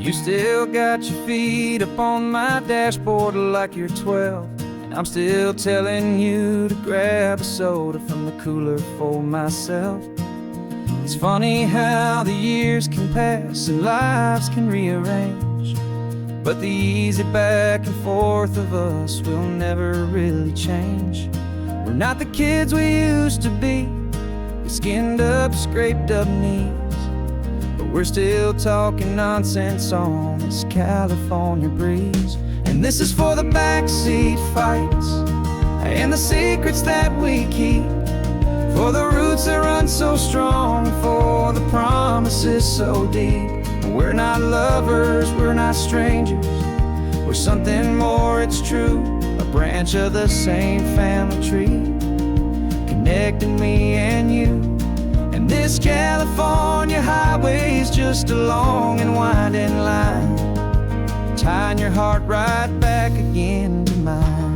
You still got your feet up on my dashboard like you're 12, and I'm still telling you to grab a soda from the cooler for myself. It's funny how the years can pass and lives can rearrange, but the easy back and forth of us will never really change. We're not the kids we used to be, with skinned up, scraped up knees, but we're still talking nonsense on this California breeze. And this is for the backseat fights and the secrets that we keep, for the roots that run so strong, for the promises so deep. We're not lovers, we're not strangers, we're something more, it's true. A branch of the same family tree, connecting me and you. And this California highway is just a long and winding line, tying your heart right back again to mine.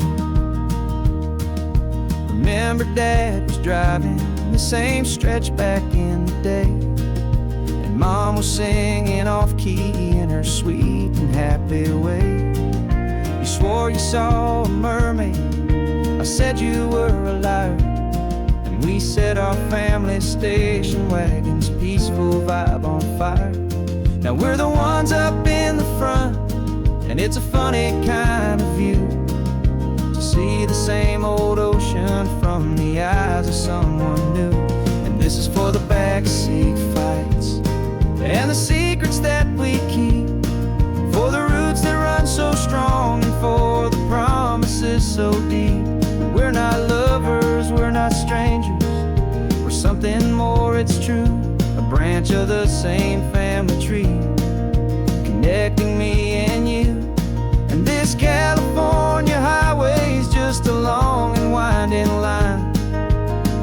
Remember Dad was driving the same stretch back in the day, and Mom was singing off-key in her sweet and happy way. You swore you saw a mermaid, I said you were a liar, and we set our family station wagon's peaceful vibe on fire. Now we're the ones up in the front, and it's a funny kind of view to see the same old ocean from the eyes of someone new. And this is for the backseat fights and the secrets that we keep, for the roots that run so strong and for the promises so deep. We're not lovers, we're not strangers, we're something more, it's true. A branch of the same family tree, connecting me and you. And this California highway is just a long and winding line,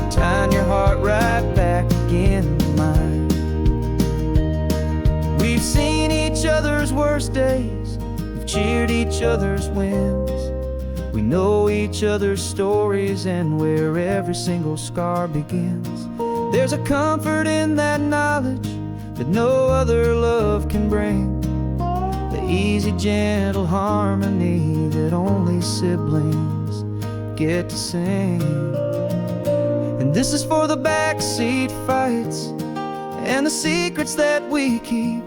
tying your heart right back again to mine. We've seen each other's worst days, we've cheered each other's wins, we know each other's stories and where every single scar begins. There's a comfort in that knowledge that no other love can bring, the easy, gentle harmony that only siblings get to sing. And this is for the backseat fights and the secrets that we keep,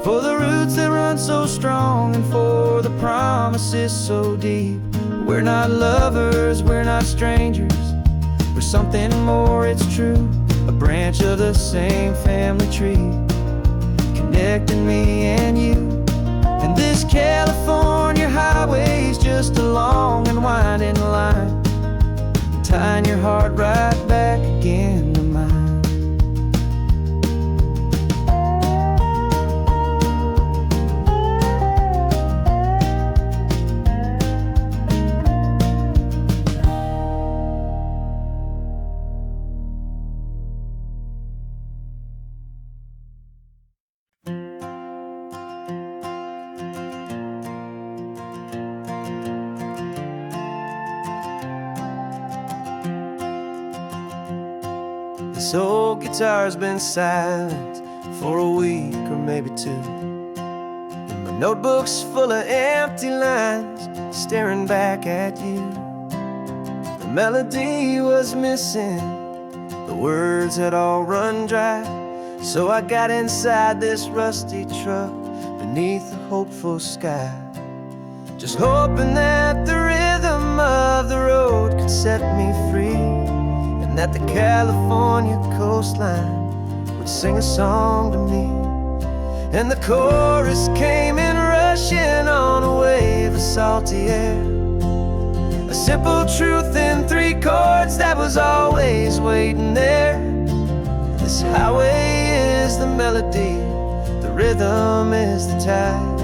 for the roots that run so strong and for the promises so deep. We're not lovers, we're not strangers, we're something more, it's true. A branch of the same family tree, connecting me and you. And this California highway is just a long and winding line, tying your heart right back again to mine. This old guitar's been silent for a week or maybe two, and my notebook's full of empty lines staring back at you. The melody was missing, the words had all run dry, so I got inside this rusty truck beneath a hopeful sky, just hoping that the rhythm of the road could set me free, and that the California coastline would sing a song to me. And the chorus came in rushing on a wave of salty air, a simple truth in 3 chords that was always waiting there. This highway is the melody, the rhythm is the tide,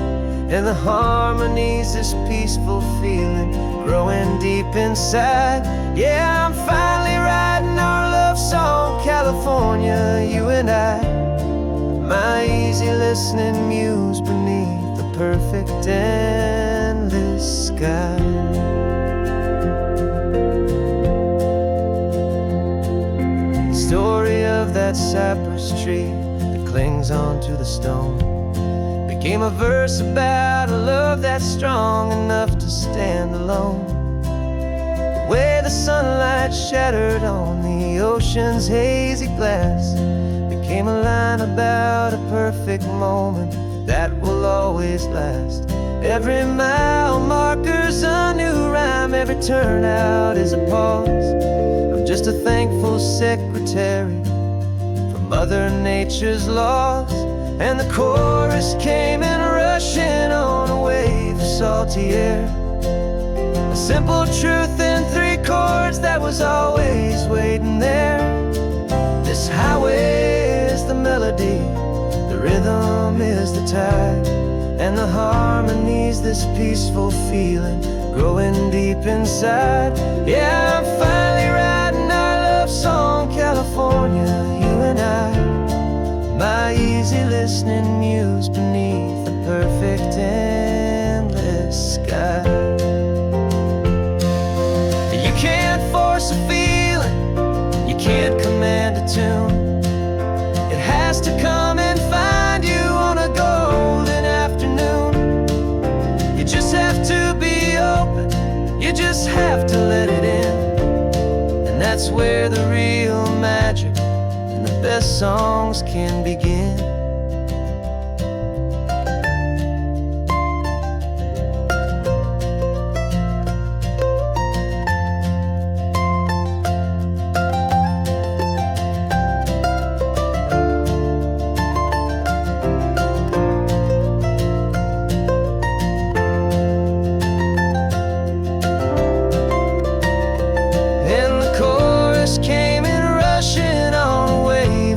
and the harmony's this peaceful feeling growing deep inside. Yeah, I'm finally writing our love song, California, you and I, my easy listening muse beneath the perfect endless sky. The story of that cypress tree that clings onto the stone became a verse about a love that's strong enough to stand alone. The way the sunlight shattered on the ocean's hazy glass became a line about a perfect moment that will always last. Every mile marker's a new rhyme, every turnout is a pause. I'm just a thankful secretary for Mother Nature's laws. And the chorus came in rushing on a wave of salty air, a simple truth in 3 chords that was always waiting there. This highway is the melody, the rhythm is the tide, and the harmony's this peaceful feeling growing deep inside. Yeah, I'm finally writing our love song, California, you and I, my easy listening muse beneath the perfect endless sky. You can't force a feeling, you can't command a tune. It has to come and find you on a golden afternoon. You just have to be open, you just have to let it in. And that's where the real magic and the best songs can begin.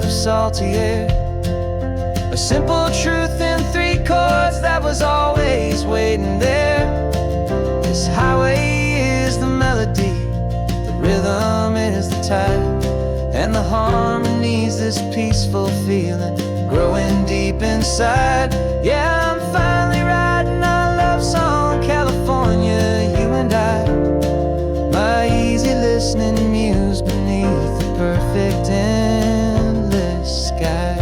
Salty air, a simple truth in 3 chords that was always waiting there. This highway is the melody, the rhythm is the tide, and the harmony's this peaceful feeling growing deep inside. Yeah, I'm finally writing our love song, California, you and I, my easy listening muse beneath the perfect sky.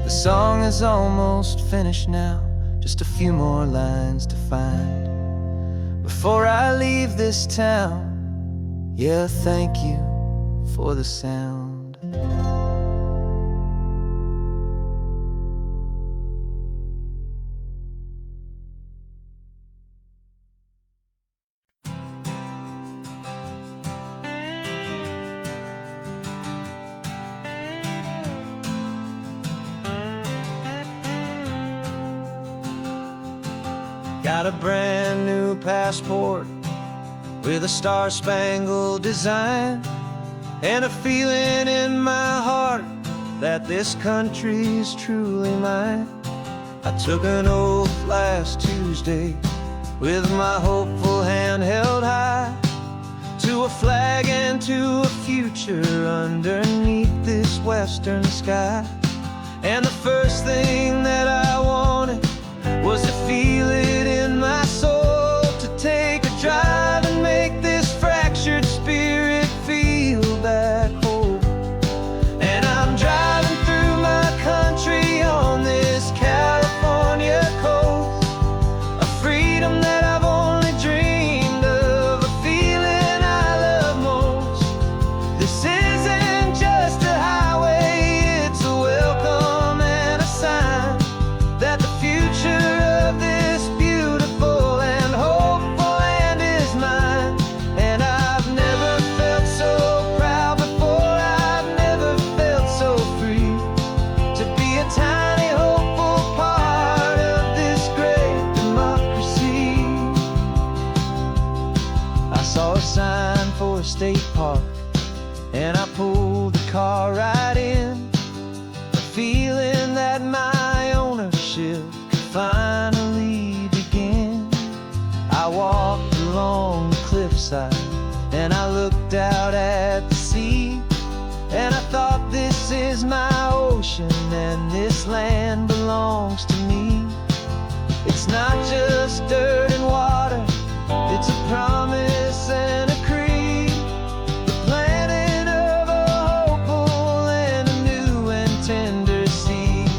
The song is almost finished now, just a few more lines to find before I leave this town. Yeah, thank you for the sound. Got a brand new passport with a star-spangled design, and a feeling in my heart that this country's truly mine. I took an oath last Tuesday with my hopeful hand held high to a flag and to a future underneath this western sky. And the first thing that I wanted was to feel it in my soul, to take a drive and make this fractured spirit feel back home. And I'm driving through my country on this California coast, a freedom that I've only dreamed of, a feeling I love most. This isn't just a highway, it's a welcome and a sign that the future of this beautiful and hopeful land is mine. And I've never felt so proud before, I've never felt so free to be a tiny hopeful part of this great democracy. I saw a sign for a state park and I pulled the car right in, a feeling that my ownership could finally begin. I walked along the cliffside and I looked out at the sea, and I thought, this is my ocean and this land belongs to me. It's not just dirt and water, it's a promise and a creed, the planting of a hopeful and a new and tender seed.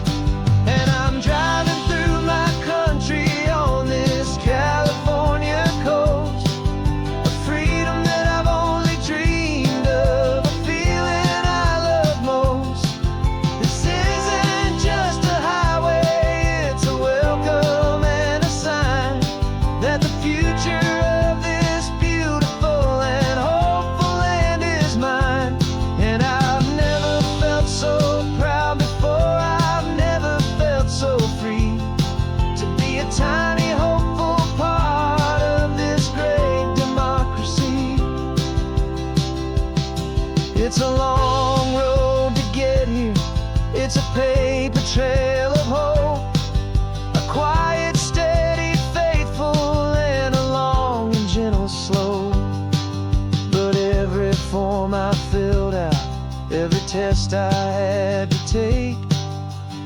test I had to take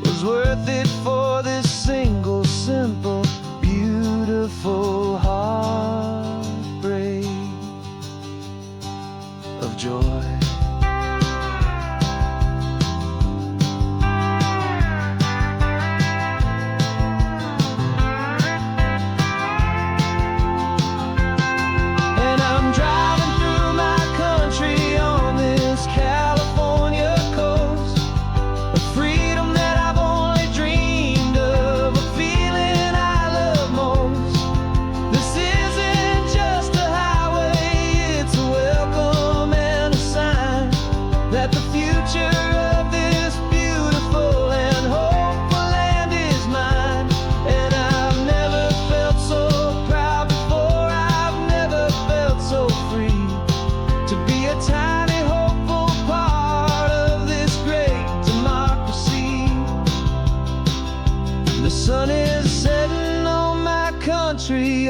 was worth it for this single, simple, beautiful heartbreak of joy.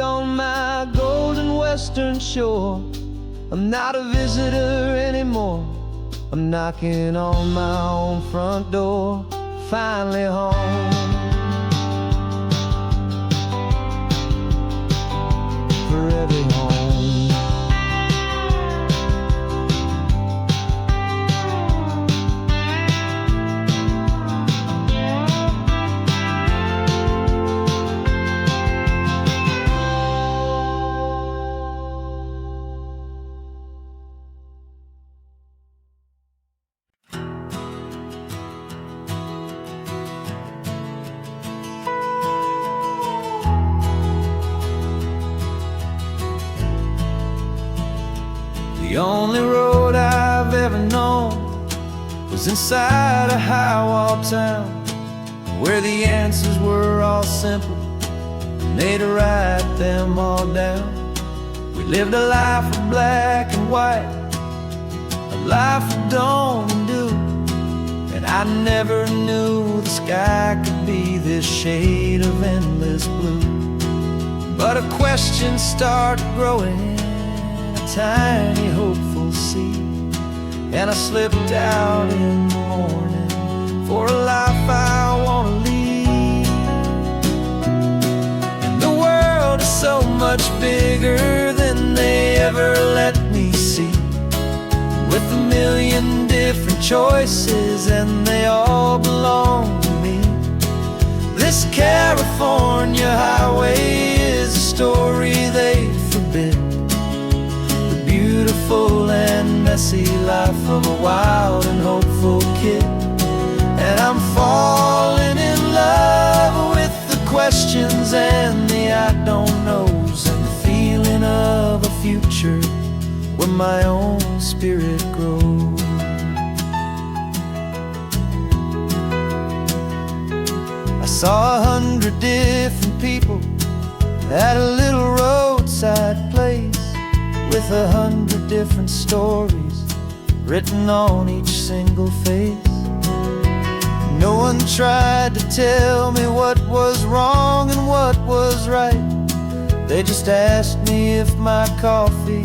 On my golden western shore, I'm not a visitor anymore. I'm knocking on my own front door, finally home. Forever home. The only road I've ever known was inside a high-wall town, where the answers were all simple, and they'd write them all down. We lived a life of black and white, a life of dawn and dew, and I never knew the sky could be this shade of endless blue. But a question started growing, tiny hopeful seed, and I slipped out in the morning for a life I want to lead. And the world is so much bigger than they ever let me see, with a million different choices and they all belong to me. This California highway is a story they forbid, beautiful and messy life of a wild and hopeful kid. And I'm falling in love with the questions and the I don't knows, and the feeling of a future where my own spirit grows. I saw 100 different people at a little roadside place, with 100 different stories written on each single face. No one tried to tell me what was wrong and what was right. They just asked me if my coffee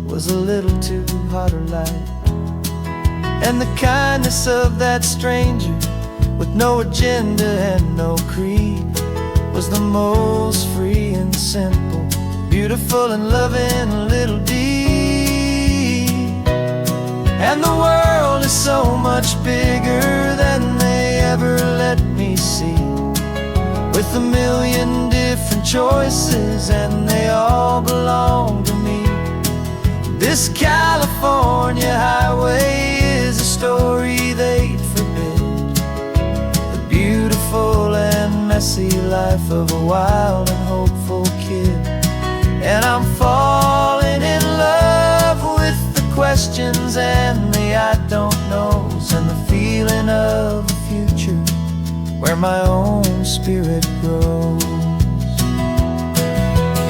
was a little too hot or light. And the kindness of that stranger, with no agenda and no creed, was the most free and simple, beautiful and loving little deed. And the world is so much bigger than they ever let me see, with a million different choices and they all belong to me. This California highway is a story they'd forbid, the beautiful and messy life of a wild and hopeful kid. And I'm falling in love with the questions and the I don't knows, and the feeling of a future where my own spirit grows.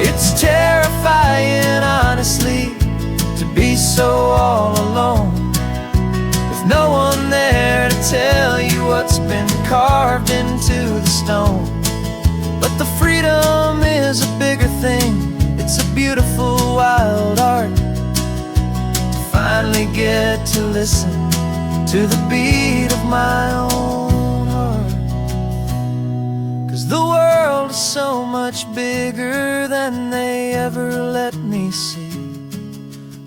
It's terrifying, honestly, to be so all alone, with no one there to tell you what's been carved into the stone. But the freedom is a bigger thing. It's a beautiful wild art to finally get to listen to the beat of my own heart. 'Cause the world is so much bigger than they ever let me see,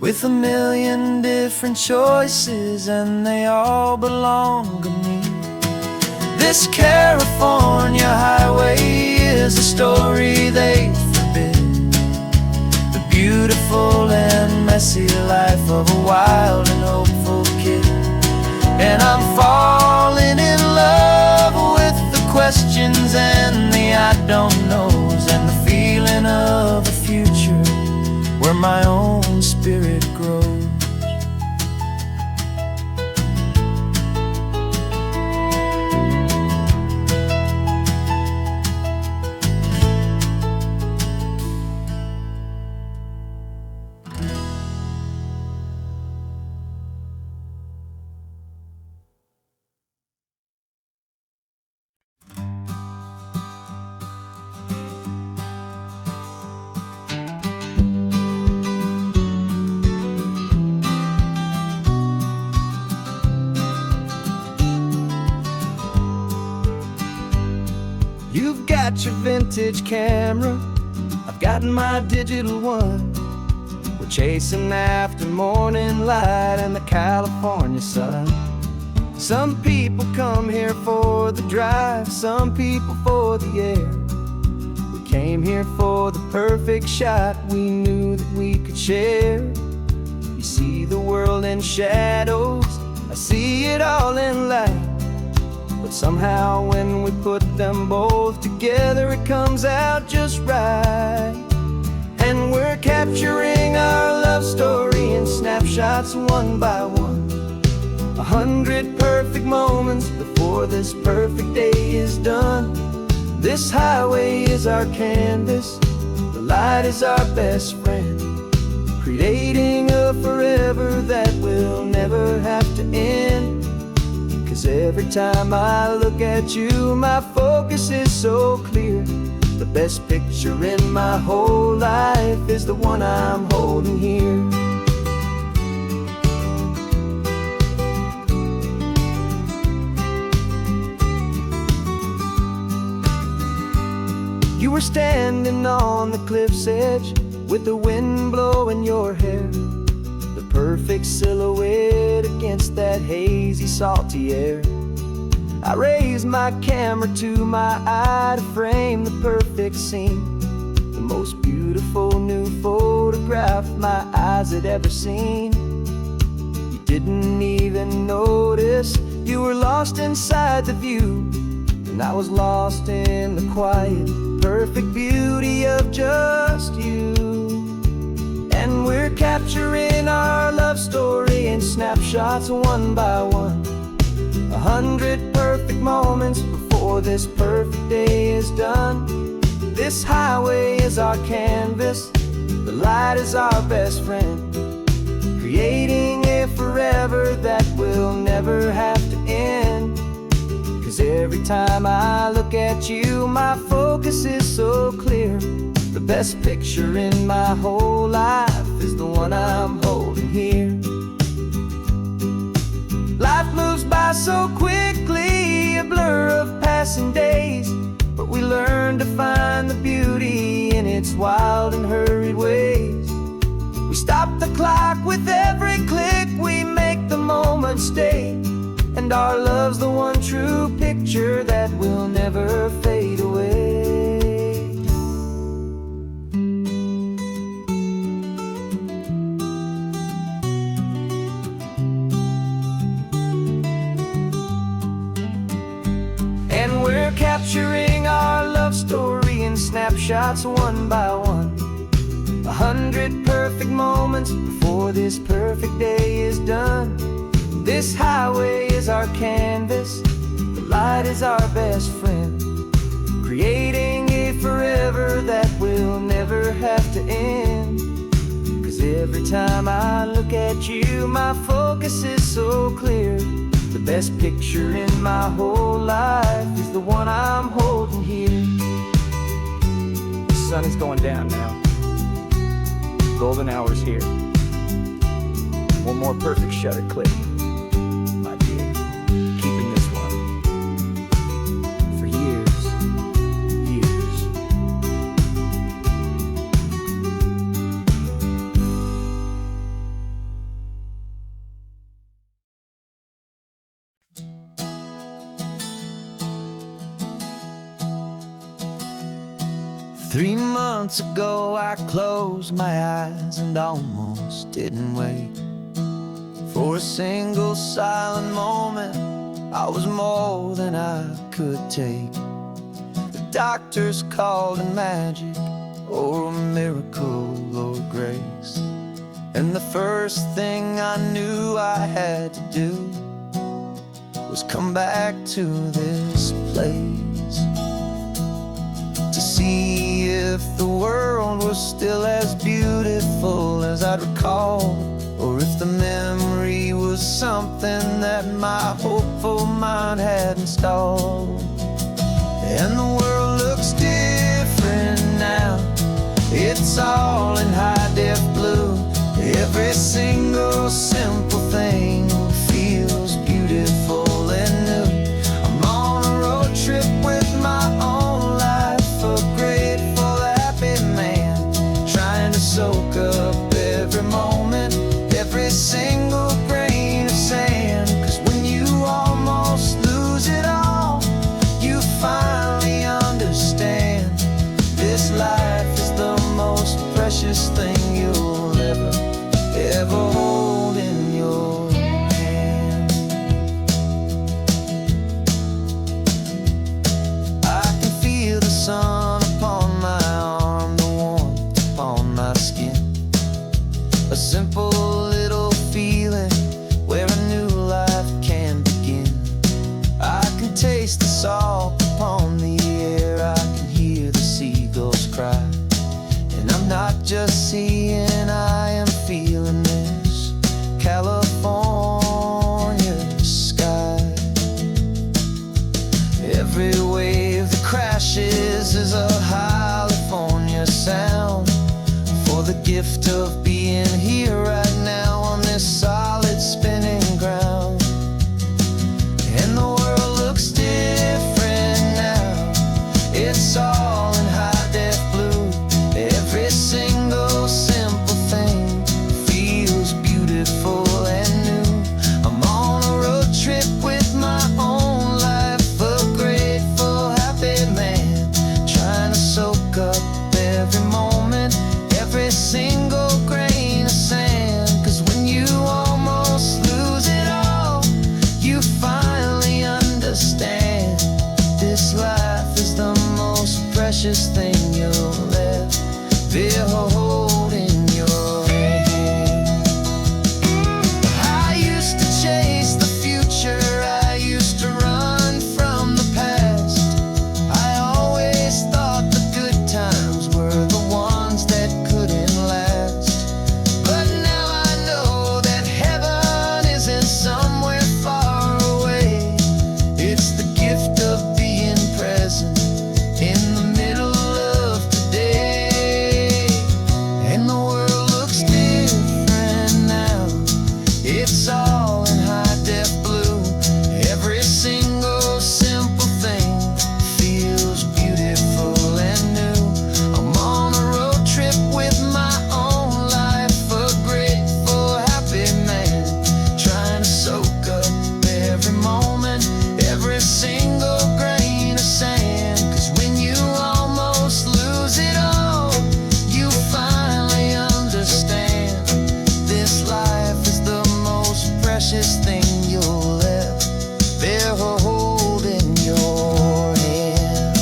with a million different choices and they all belong to me. This California highway is a story they forbid, the beautiful and messy life of a wild and hopeful kid. And I'm falling in love with the questions and the I don't knows, and the feeling of a future where my own spirit grows. You've got your vintage camera, I've got my digital one. We're chasing after morning light and the California sun. Some people come here for the drive, some people for the air. We came here for the perfect shot we knew that we could share. You see the world in shadows, I see it all in light. But somehow when we put them both together, it comes out just right. And we're capturing our love story in snapshots one by one. 100 perfect moments before this perfect day is done. This highway is our canvas, the light is our best friend, creating a forever that will never have to end. 'Cause every time I look at you, my focus is so clear. The best picture in my whole life is the one I'm holding here. You were standing on the cliff's edge with the wind blowing your hair, the perfect silhouette against that hazy, salty air. I raised my camera to my eye to frame the perfect scene, the most beautiful new photograph my eyes had ever seen. You didn't even notice you were lost inside the view, and I was lost in the quiet, perfect beauty of just you. And we're capturing our love story in snapshots one by one. 100 perfect moments before this perfect day is done. This highway is our canvas, the light is our best friend, creating a forever that will never have to end. 'Cause every time I look at you, my focus is so clear. The best picture in my whole life is the one I'm holding here. Life moves by so quickly, a blur of passing days, but we learn to find the beauty in its wild and hurried ways. We stop the clock with every click, we make the moment stay, and our love's the one true picture that will never fade away. Capturing our love story in snapshots one by one. 100 perfect moments before this perfect day is done. This highway is our canvas, the light is our best friend, creating a forever that will never have to end. 'Cause every time I look at you, my focus is so clear. The best picture in my whole life is the one I'm holding here. The sun is going down now. Golden hour's here. One more perfect shutter click, my dear. 3 months ago I closed my eyes and almost didn't wait for a single silent moment. I was more than I could take. The doctors called it magic, or a miracle, or grace. And the first thing I knew I had to do was come back to this place, to see if the world was still as beautiful as I'd recall, or if the memory was something that my hopeful mind had installed. And the world looks different now. It's all in high-def blue. Every single simple thing feels beautiful and new. I'm on a road trip with my own life, a grateful, happy man, trying to soak up every moment, every single grain of sand. 'Cause when you almost lose it all, you finally understand this life is the most precious thing you'll ever hold in your hand. I can feel the sun upon my arm, the warmth upon my skin, a simple little feeling where a new life can begin. I can taste the salt upon the air, I can hear the seagulls cry, and I'm not just seeing, I am feeling this California sky. Every wave that crashes is a California sound, for the gift of being here right now on this solid spinning ground. And the world looks different now. It's all in high-def blue. Every single simple thing feels beautiful and new. I'm on a road trip with my own life, a grateful, happy man, trying to soak up every moment, every single grain of sand. 'Cause when you almost lose it all, you finally understand this life is the most precious thing you'll ever hold in your hand. I used to chase the future, I used to run from the past. I always thought the good times were the ones that couldn't last. But now I know that heaven isn't somewhere far away. It's the gift of being present in the middle of today. And the world looks different now. It's all in high-def blue. Every single simple thing feels beautiful and new. I'm on a road trip with my own life, a grateful, happy man, trying to soak up every moment, every single grain of sand. 'Cause when you almost lose it all, you finally understand this life is the most precious thing you'll ever hold in your hand.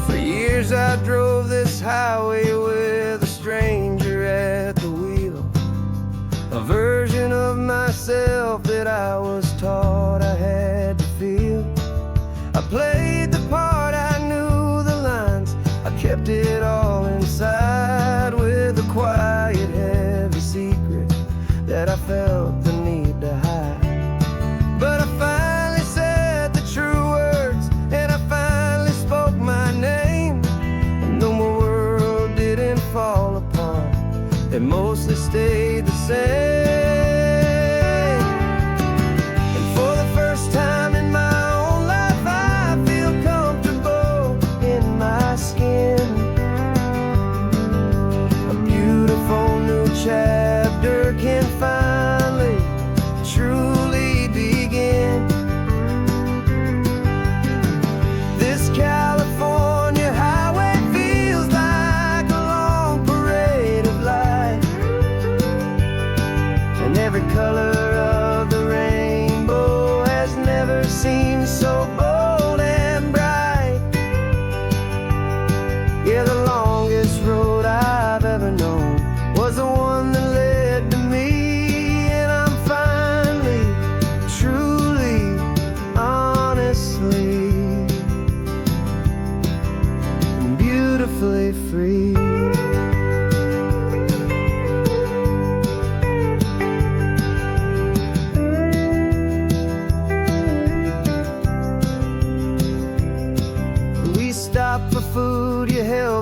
For years I drove this highway with a stranger at the wheel, a version of myself that I was taught I had to feel. I played the part, I knew the lines, I kept it all inside with a quiet, heavy secret that I felt the need to hide. But I finally said the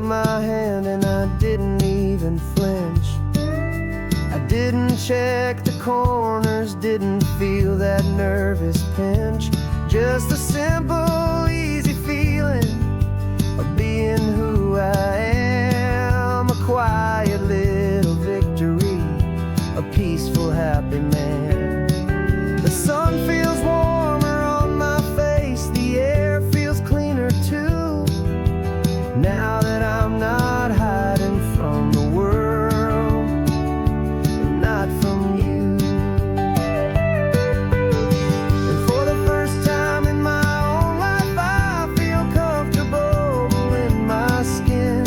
held my hand and I didn't even flinch. I didn't check the corners, didn't feel that nervous pinch. Just a simple, easy feeling of being who I am. A quiet little victory, a peaceful, happy man. The sun feels warmer on my face, the air feels cleaner too, now that I'm not hiding from the world, and not from you. And for the first time in my own life, I feel comfortable in my skin.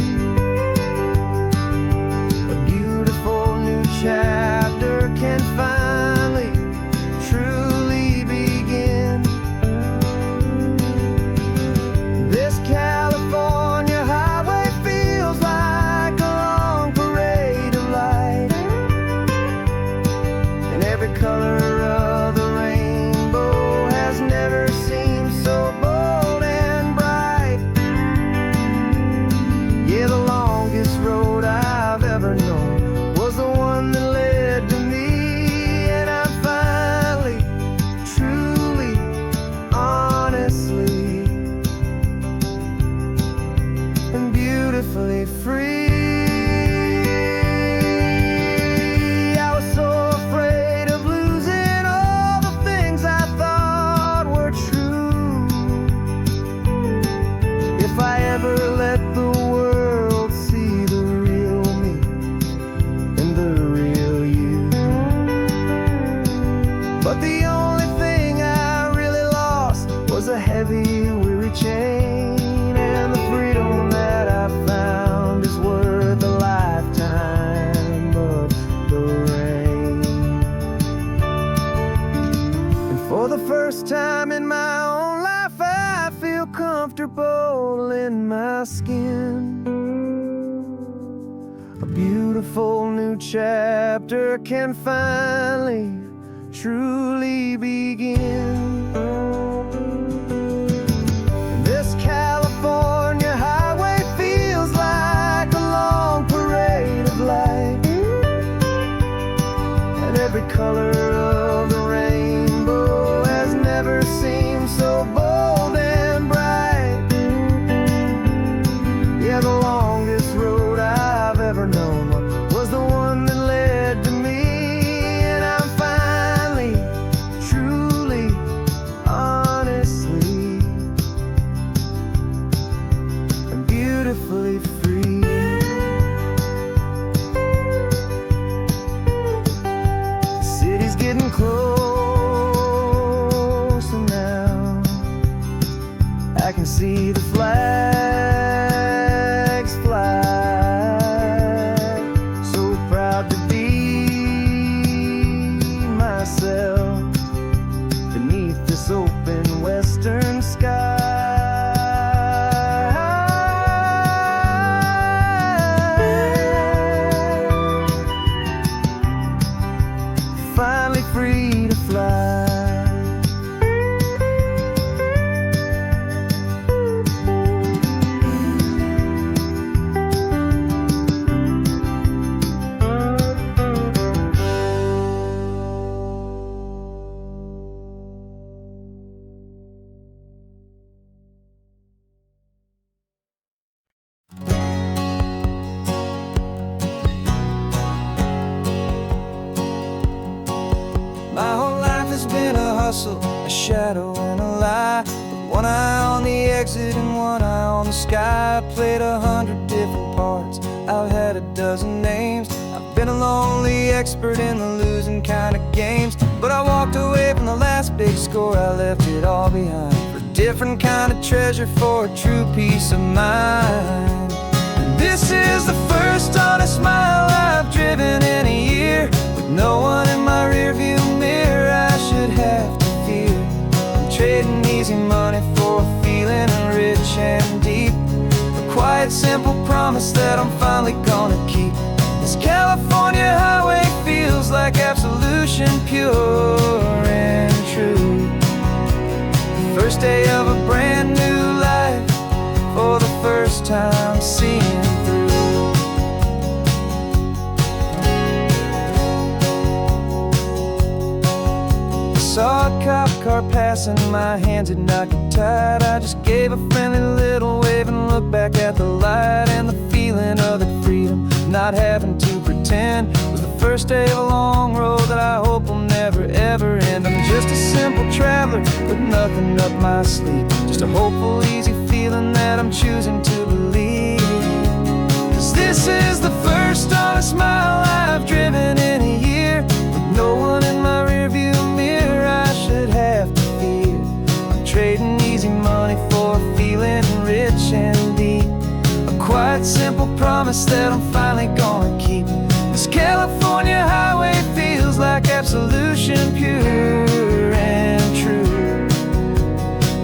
A beautiful new chapter can finally, truly begin. This California highway feels like a long parade of light, and every color of the rainbow has never seemed so bold and bright. Yeah, the longest road I've ever known was the one that led to me, and I'm finally, truly, honestly, and beautifully free. I was so afraid of losing all the things I thought were true. If I ever let the world see the real me and the real you. But the only thing I really lost was a heavy, weary chain, and the freedom that I found is worth a lifetime of the rain. And for the first time in my own life, I feel comfortable in my skin. A beautiful new chapter can finally, truly begin. This California highway feels like a long parade of light, and every color of the rainbow has never seemed so bold and bright. Yeah, the longest road I've ever known was the one that led to me, and I'm finally, truly, honestly, and beautifully free. The city's getting closer now. I can see the flags fly. So proud to be myself beneath this open western sky. Finally free to fly. My whole life has been a hustle, a shadow and a lie, with one eye on the exit and one eye on the sky. I played 100 different parts, I've had a dozen names. I've been a lonely expert in the losing kind of games, but I walked away from the last big score, I left it all behind for a different kind of treasure, for a true peace of mind. And this is the first honest mile I've driven in a year, with no one in my rearview mirror I should have to fear. I'm trading easy money for a feeling rich and deep, a quiet, simple promise that I'm finally gonna keep. This California highway feels like absolution, pure and true. First day of a brand new life, for the first time seeing grass and my hands had not get tired. I just gave a friendly little wave and looked back at the light. And the feeling of that freedom, not having to pretend, was the first day of a long road that I hope will never ever end. I'm just a simple traveler with nothing up my sleeve, just a hopeful, easy feeling that I'm choosing to believe. 'Cause this is the first honest mile I've driven in a year, with no one in my rearview mirror I should have to fear. I'm trading easy money for a feeling rich and deep, a quiet, simple promise that I'm finally gonna keep. This California highway feels like absolution, pure and true.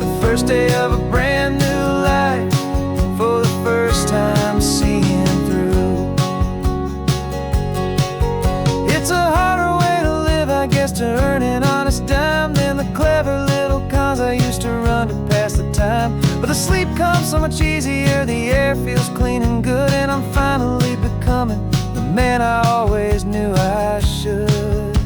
The first day of a brand new life, for the first time seeing through. It's a harder way to live, I guess, to earn an honest dime than the clever little cons I used to run to pass the time. But the sleep comes so much easier, the air feels clean and good, and I'm finally becoming the man I always knew I should.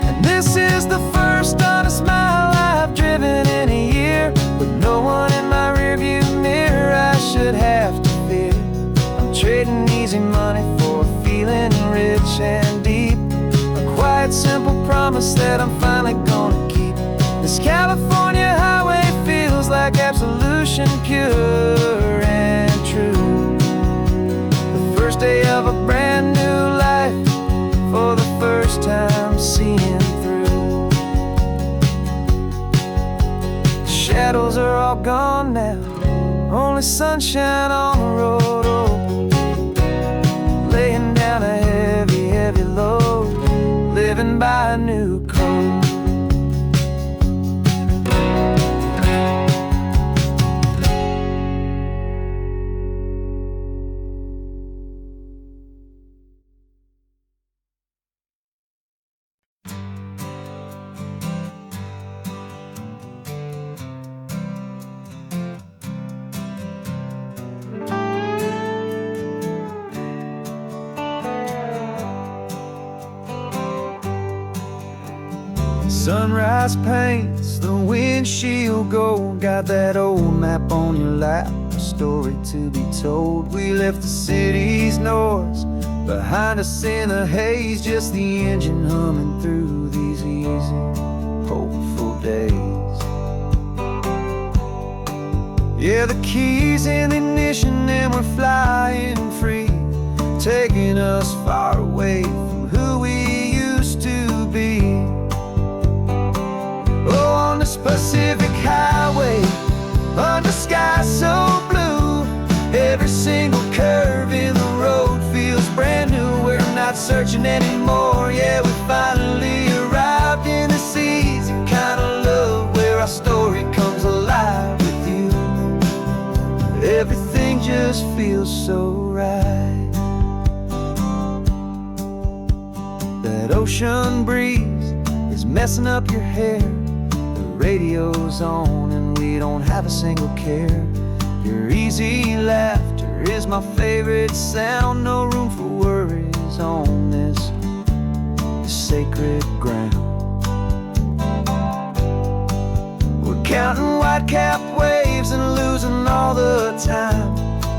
And this is the first honest mile I've driven in a year, with no one in my rearview mirror I should have to fear. I'm trading easy money for a feeling rich and deep, a quiet, simple promise that I'm finally gonna keep. This California highway feels like absolution, pure and true. The first day of a brand new life, for the first time seeing through. The shadows are all gone now, only sunshine on the road. Oh, laying down a heavy, heavy load, living by a new code. Sunrise paints the windshield gold, got that old map on your lap, a story to be told. We left the city's noise behind us in the haze, just the engine humming through these easy, hopeful days. Yeah, the keys in the ignition and we're flying free, taking us far away from who we used to be. Oh, on this Pacific highway, under skies so blue, every single curve in the road feels brand new. We're not searching anymore, yeah, we finally arrived in this easy kind of love, where our story comes alive with you. Everything just feels so right. That ocean breeze is messing up your hair, radio's on and we don't have a single care. Your easy laughter is my favorite sound, no room for worries on this sacred ground. We're counting white-capped waves and losing all the time,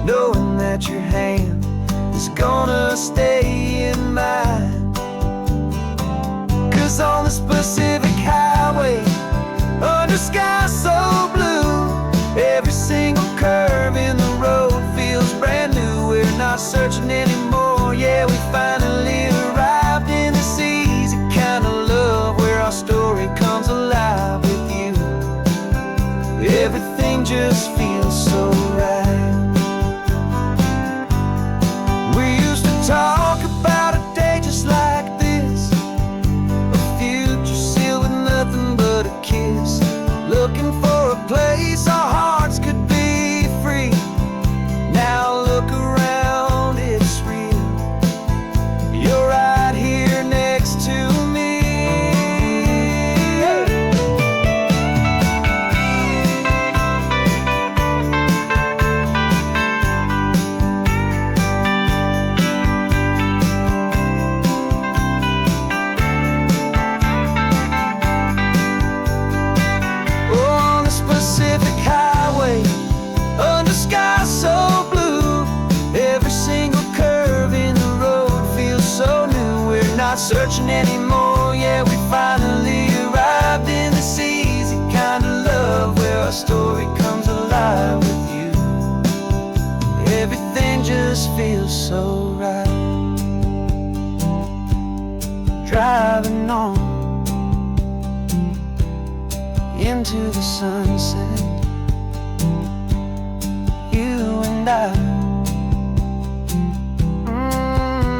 knowing that your hand is gonna stay in mine. 'Cause on this Pacific highway, under skies so blue, every single curve in the road feels brand new. We're not searching anymore, yeah, we finally arrived in this easy kind of love, where our story comes alive with you. Everything just feels so right. We used to talk about not searching anymore. Yeah, we finally arrived in this easy kind of love where our story comes alive with you. Everything just feels so right. Driving on into the sunset, you and I,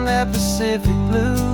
that Pacific blue.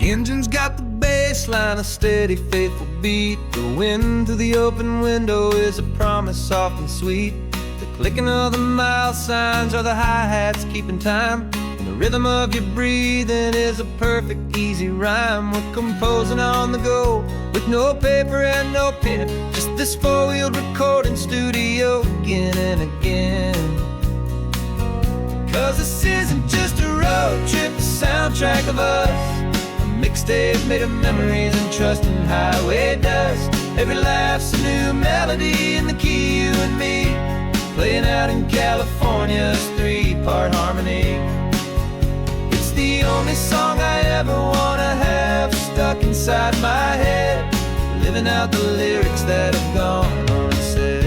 The engine's got the bass line, a steady, faithful beat. The wind through the open window is a promise soft and sweet. The clicking of the mile signs are the hi-hats keeping time, and the rhythm of your breathing is a perfect, easy rhyme. We're composing on the go with no paper and no pen, just this four-wheeled recording studio again and again. 'Cause this isn't just a road trip, the soundtrack of us. Mixtape made of memories and trust in highway dust. Every laugh's a new melody in the key, you and me, playing out in California's three-part harmony. It's the only song I ever wanna have stuck inside my head, living out the lyrics that have gone unsaid.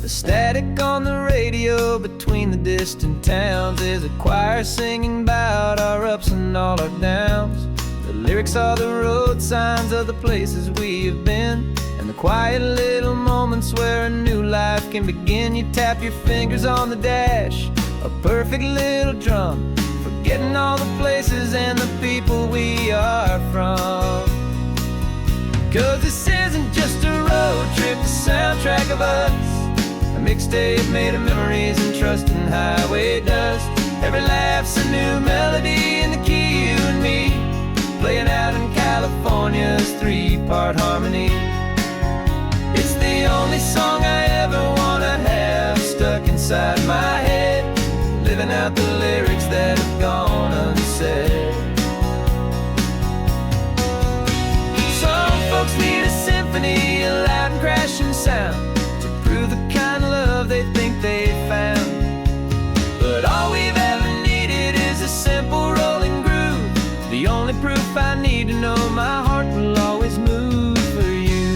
The static on the radio between the distant towns is a choir singing about our ups and all our downs. The lyrics are the road signs of the places we have been, and the quiet little moments where a new life can begin. You tap your fingers on the dash, a perfect little drum, forgetting all the places and the people we are from. 'Cause this isn't just a road trip, the soundtrack of us. A mixtape made of memories and trust in highway dust. Every laugh's a new melody in the key, you and me, playing out in California's three-part harmony. It's the only song I ever wanna have stuck inside my head, living out the lyrics that have gone unsaid. Some folks need a symphony, a loud and crashing sound, the kind of love they think they found. But all we've ever needed is a simple rolling groove, the only proof I need to know my heart will always move for you.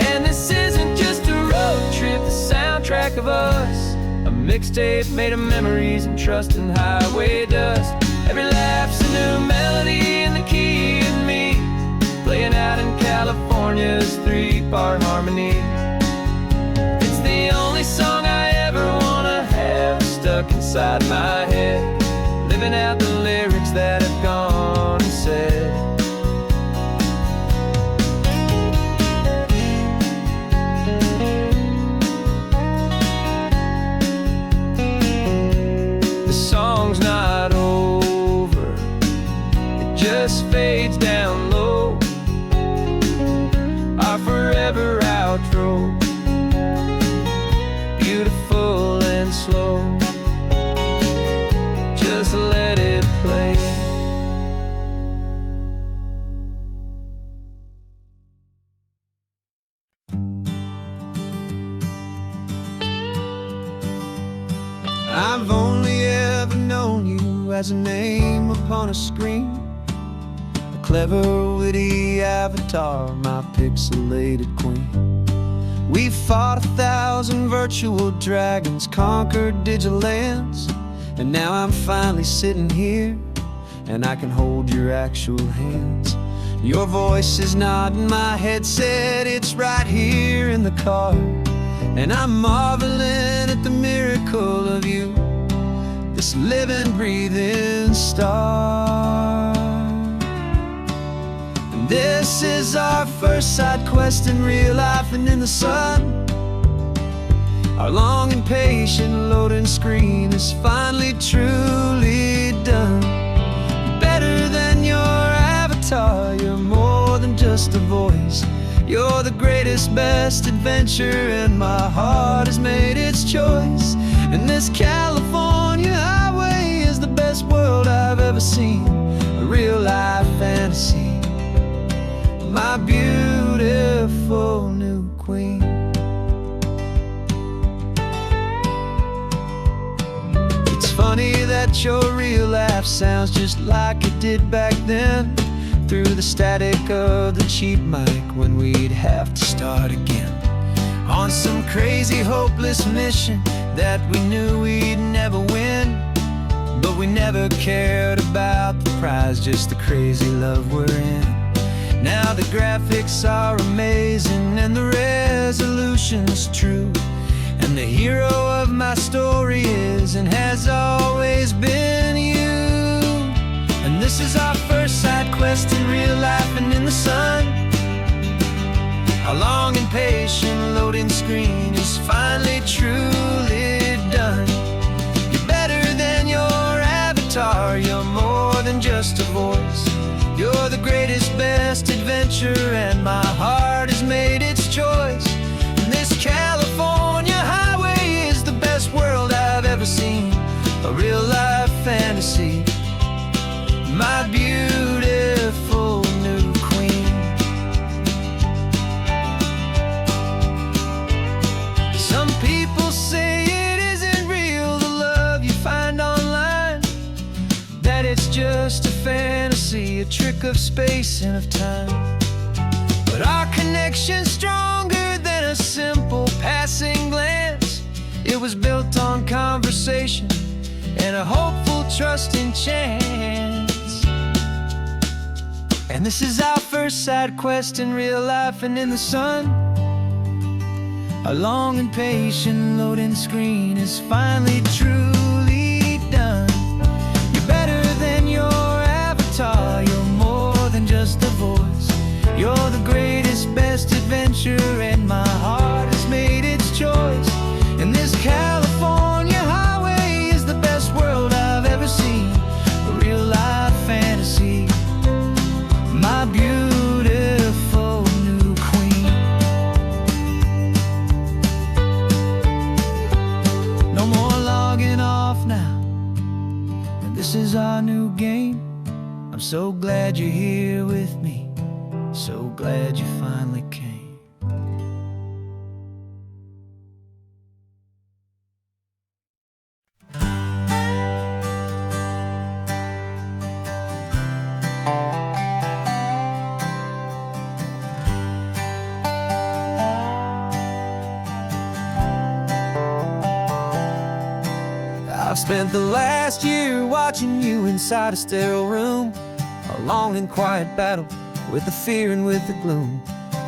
And this isn't just a road trip, the soundtrack of us. A mixtape made of memories and trust in highway dust. Every laugh's a new melody in the key, and me, playing out in California's three-part harmony. It's the only song I ever wanna have stuck inside my head, living out the lyrics that have gone unsaid. Song's not over, it just fades down low, our forever outro, beautiful and slow, just let it play. I've only ever known you as a name upon a screen, a clever, witty avatar, my pixelated queen. We fought 1,000 virtual dragons, conquered digital lands, and now I'm finally sitting here, and I can hold your actual hands. Your voice is not in my headset, it's right here in the car, and I'm marveling at the miracle of you, this living, breathing star. And this is our first side quest in real life and in the sun. Our long and patient loading screen is finally truly done. Better than your avatar, you're more than just a voice. You're the greatest, best adventure, and my heart has made its choice. And this California highway is the best world I've ever seen. A real life fantasy, my beautiful new queen. It's funny that your real life sounds just like it did back then, through the static of the cheap mic when we'd have to start again. On some crazy hopeless mission that we knew we'd never win, but we never cared about the prize, just the crazy love we're in. Now the graphics are amazing and the resolution's true, and the hero of my story is and has always been you. And this is our first side quest in real life and in the sun. Our long and patient loading screen is finally truly done. You're better than your avatar, you're more than just a voice. You're the greatest, best adventure, and my heart has made its choice. And this California highway is the best world I've ever seen. A real life fantasy, my beautiful new queen. Some people say it isn't real, the love you find online, that it's just a fantasy, a trick of space and of time. But our connection's stronger than a simple passing glance. It was built on conversation and a hopeful, trusting chance. And this is our first side quest in real life and in the sun. Our long and patient loading screen is finally truly done. You're better than your avatar, you're more than just a voice. You're the greatest, best adventure, and my heart has made its choice. And this California highway is the best world I've ever seen. A real life fantasy, my beautiful new queen. No more logging off now, and this is our new game. I'm so glad you're here with me, so glad you finally came. I've spent the last year watching you inside a sterile room, a long and quiet battle with the fear and with the gloom.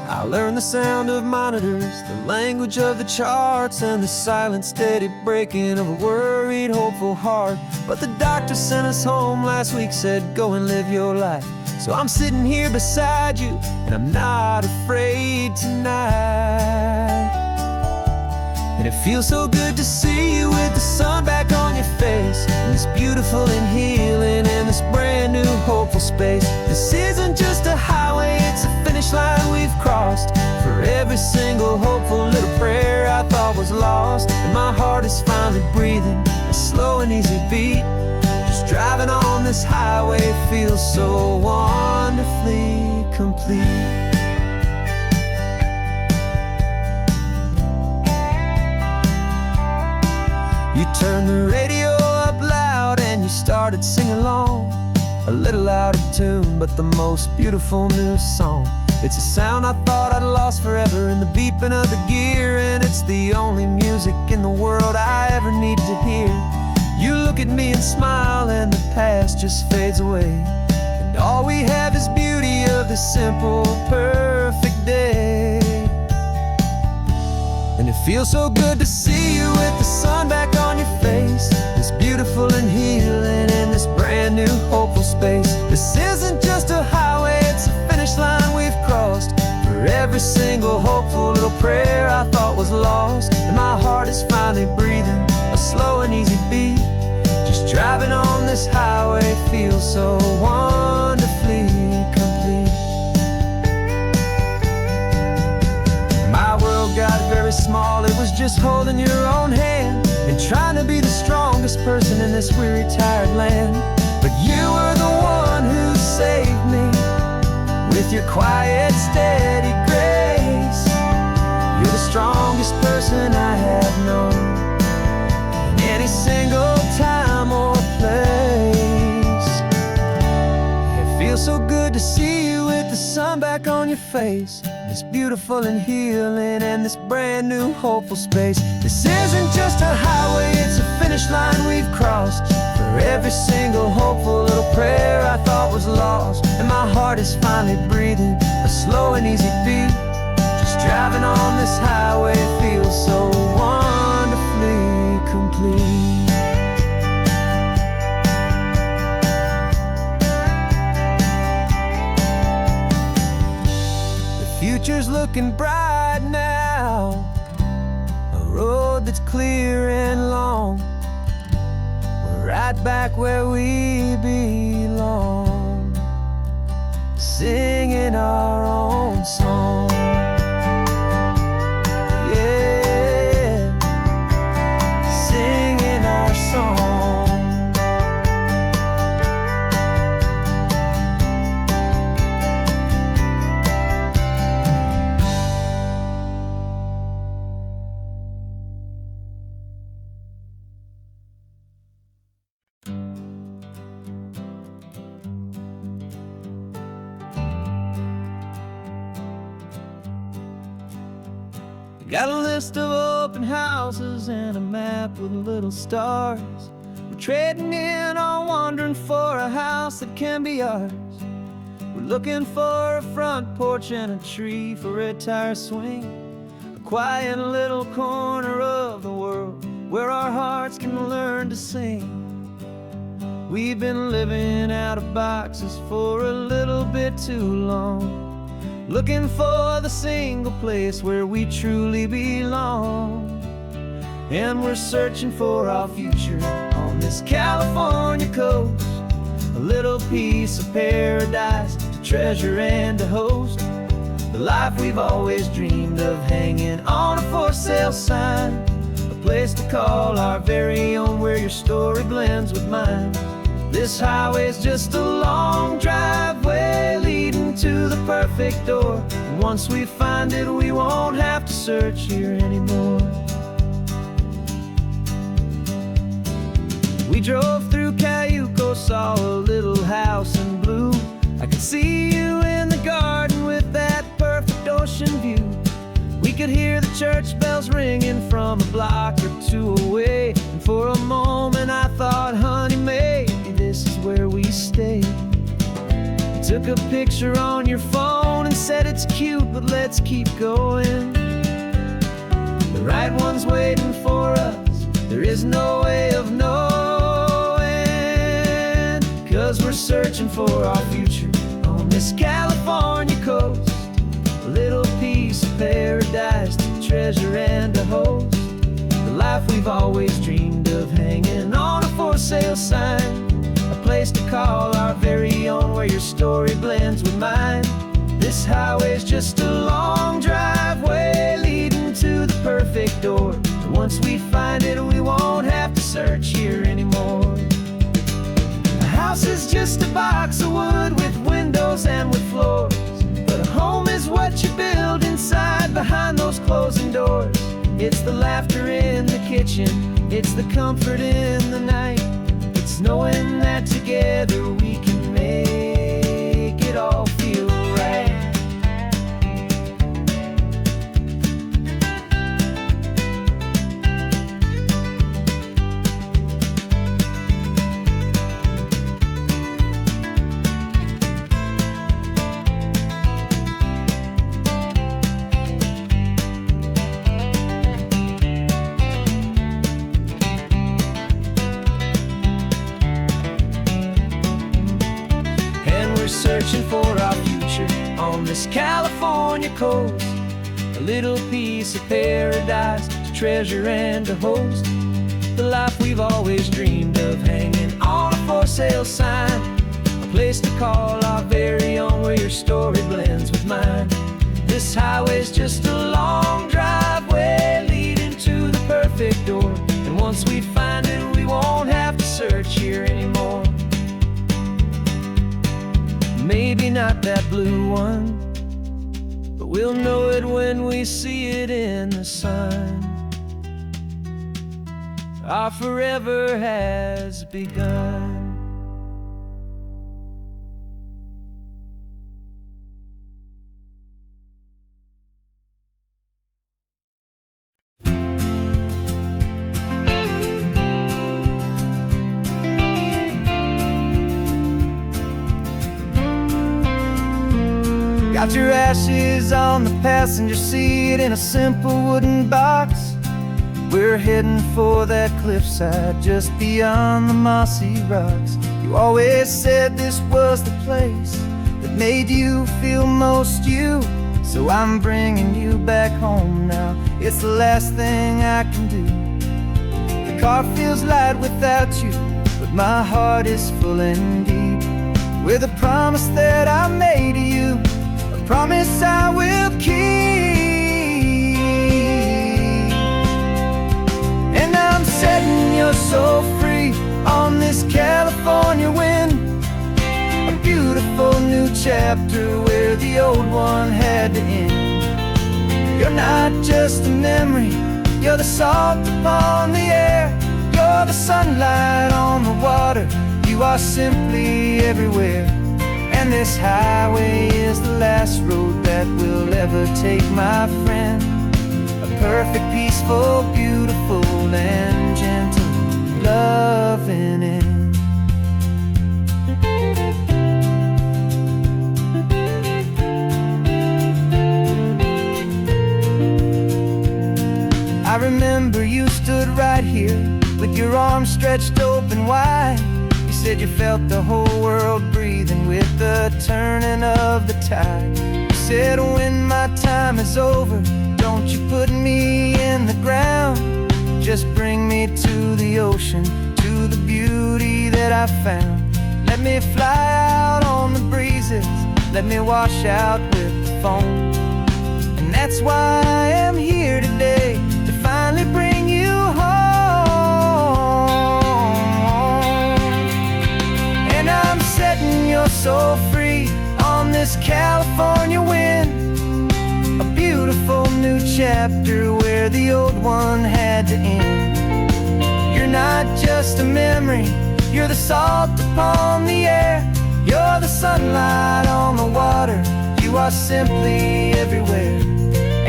I learned the sound of monitors, the language of the charts, and the silent, steady breaking of a worried, hopeful heart. But the doctor sent us home last week, said go and live your life. So I'm sitting here beside you, and I'm not afraid tonight. And it feels so good to see you with the sun back on your face, and this beautiful and healing in this brand new hopeful space. This isn't just a highway, it's a finish line we've crossed. For every single hopeful little prayer I thought was lost, and my heart is finally breathing a slow and easy beat. Just driving on this highway feels so wonderfully complete. You turned the radio up loud and you started singing along, a little out of tune, but the most beautiful new song. It's a sound I thought I'd lost forever in the beeping of the gear, and it's the only music in the world I ever need to hear. You look at me and smile, and the past just fades away, and all we have is beauty of this simple, perfect day. And it feels so good to see you with the sun back on your face, this beautiful and healing in this brand new hopeful space. This isn't just a highway, it's a finish line we've crossed. For every single hopeful little prayer I thought was lost, and my heart is feels so wonderfully complete. My world got very small, it was just holding your own hand and trying to be the strongest person in this weary, tired land. But you were the one who saved me with your quiet, steady grace. You're the strongest person I have known in any single time or place. It feels so good to see you with the sun back on your face. It's beautiful and healing and this brand new hopeful space. This isn't just a highway, it's a finish line we've crossed. For every single hopeful little prayer I thought was lost, and my heart is finally breathing a slow and easy beat. Just driving on this highway feels so wonderfully complete. Future's looking bright now, a road that's clear and long. We're right back where we belong, singing our own song. Yeah, singing our song. Got a list of open houses and a map with little stars. We're trading in or wandering for a house that can be ours. We're looking for a front porch and a tree for a tire swing, a quiet little corner of the world where our hearts can learn to sing. We've been living out of boxes for a little bit too long, looking for the single place where we truly belong. And we're searching for our future on this California coast, a little piece of paradise to treasure and to host, the life we've always dreamed of hanging on a for sale sign, a place to call our very own where your story blends with mine. This highway's just a long driveway leading to the perfect door, and once we find it we won't have to search here anymore. We drove through Cayuco, saw a little house in blue. I could see you in the garden with that perfect ocean view. We could hear the church bells ringing from a block or two away, and for a moment I thought, honey, maybe this is where we stay. You took a picture on your phone and said it's cute, but let's keep going. The right one's waiting for us, there is no way of knowing, 'cause we're searching for our future on this California coast, a little piece of paradise to treasure and to host, the life we've always dreamed of hanging on a for sale sign, a place to call our very own where your story blends with mine. This highway's just a long driveway leading to the perfect door, and once we find it we won't have to search here anymore. A house is just a box of wood with windows and with floors, but a home is what you build inside behind those closing doors. It's the laughter in the kitchen, it's the comfort in the night, it's knowing that together we can make it all feel right. Searching for our future on this California coast, a little piece of paradise to treasure and to host, the life we've always dreamed of hanging on a for sale sign, place to call our very own, where your story blends with mine. This highway's just a long driveway leading to the perfect door, and once we find it, we won't have to search here anymore. Maybe not that blue one, but we'll know it when we see it in the sun. Our forever has begun. Got your ashes on the passenger seat in a simple wooden box. We're heading for that cliffside just beyond the mossy rocks. You always said this was the place that made you feel most you, so I'm bringing you back home now. It's the last thing I can do. The car feels light without you, but my heart is full and deep with a promise that I made to you, a promise I will keep. And I'm setting you so free on this California wind, a beautiful new chapter where the old one had to end. You're not just a memory, you're the salt upon the air, you're the sunlight on the water, you are simply everywhere. And this highway is the last road that we'll ever take, my friend. A perfect, peaceful, beautiful, and gentle, loving end. I remember you stood right here with your arms stretched open wide. You said you felt the whole world breathing with the turning of the tide. You said, when my time is over, don't you put me in the ground, just bring me to the ocean, to the beauty that I found. Let me fly out on the breezes, let me wash out with the foam. And that's why I am here today, to finally bring you home. And I'm setting you so free on this California wind, a beautiful new chapter where the old one had to end. You're not just a memory, you're the salt upon the air, you're the sunlight on the water, you are simply everywhere.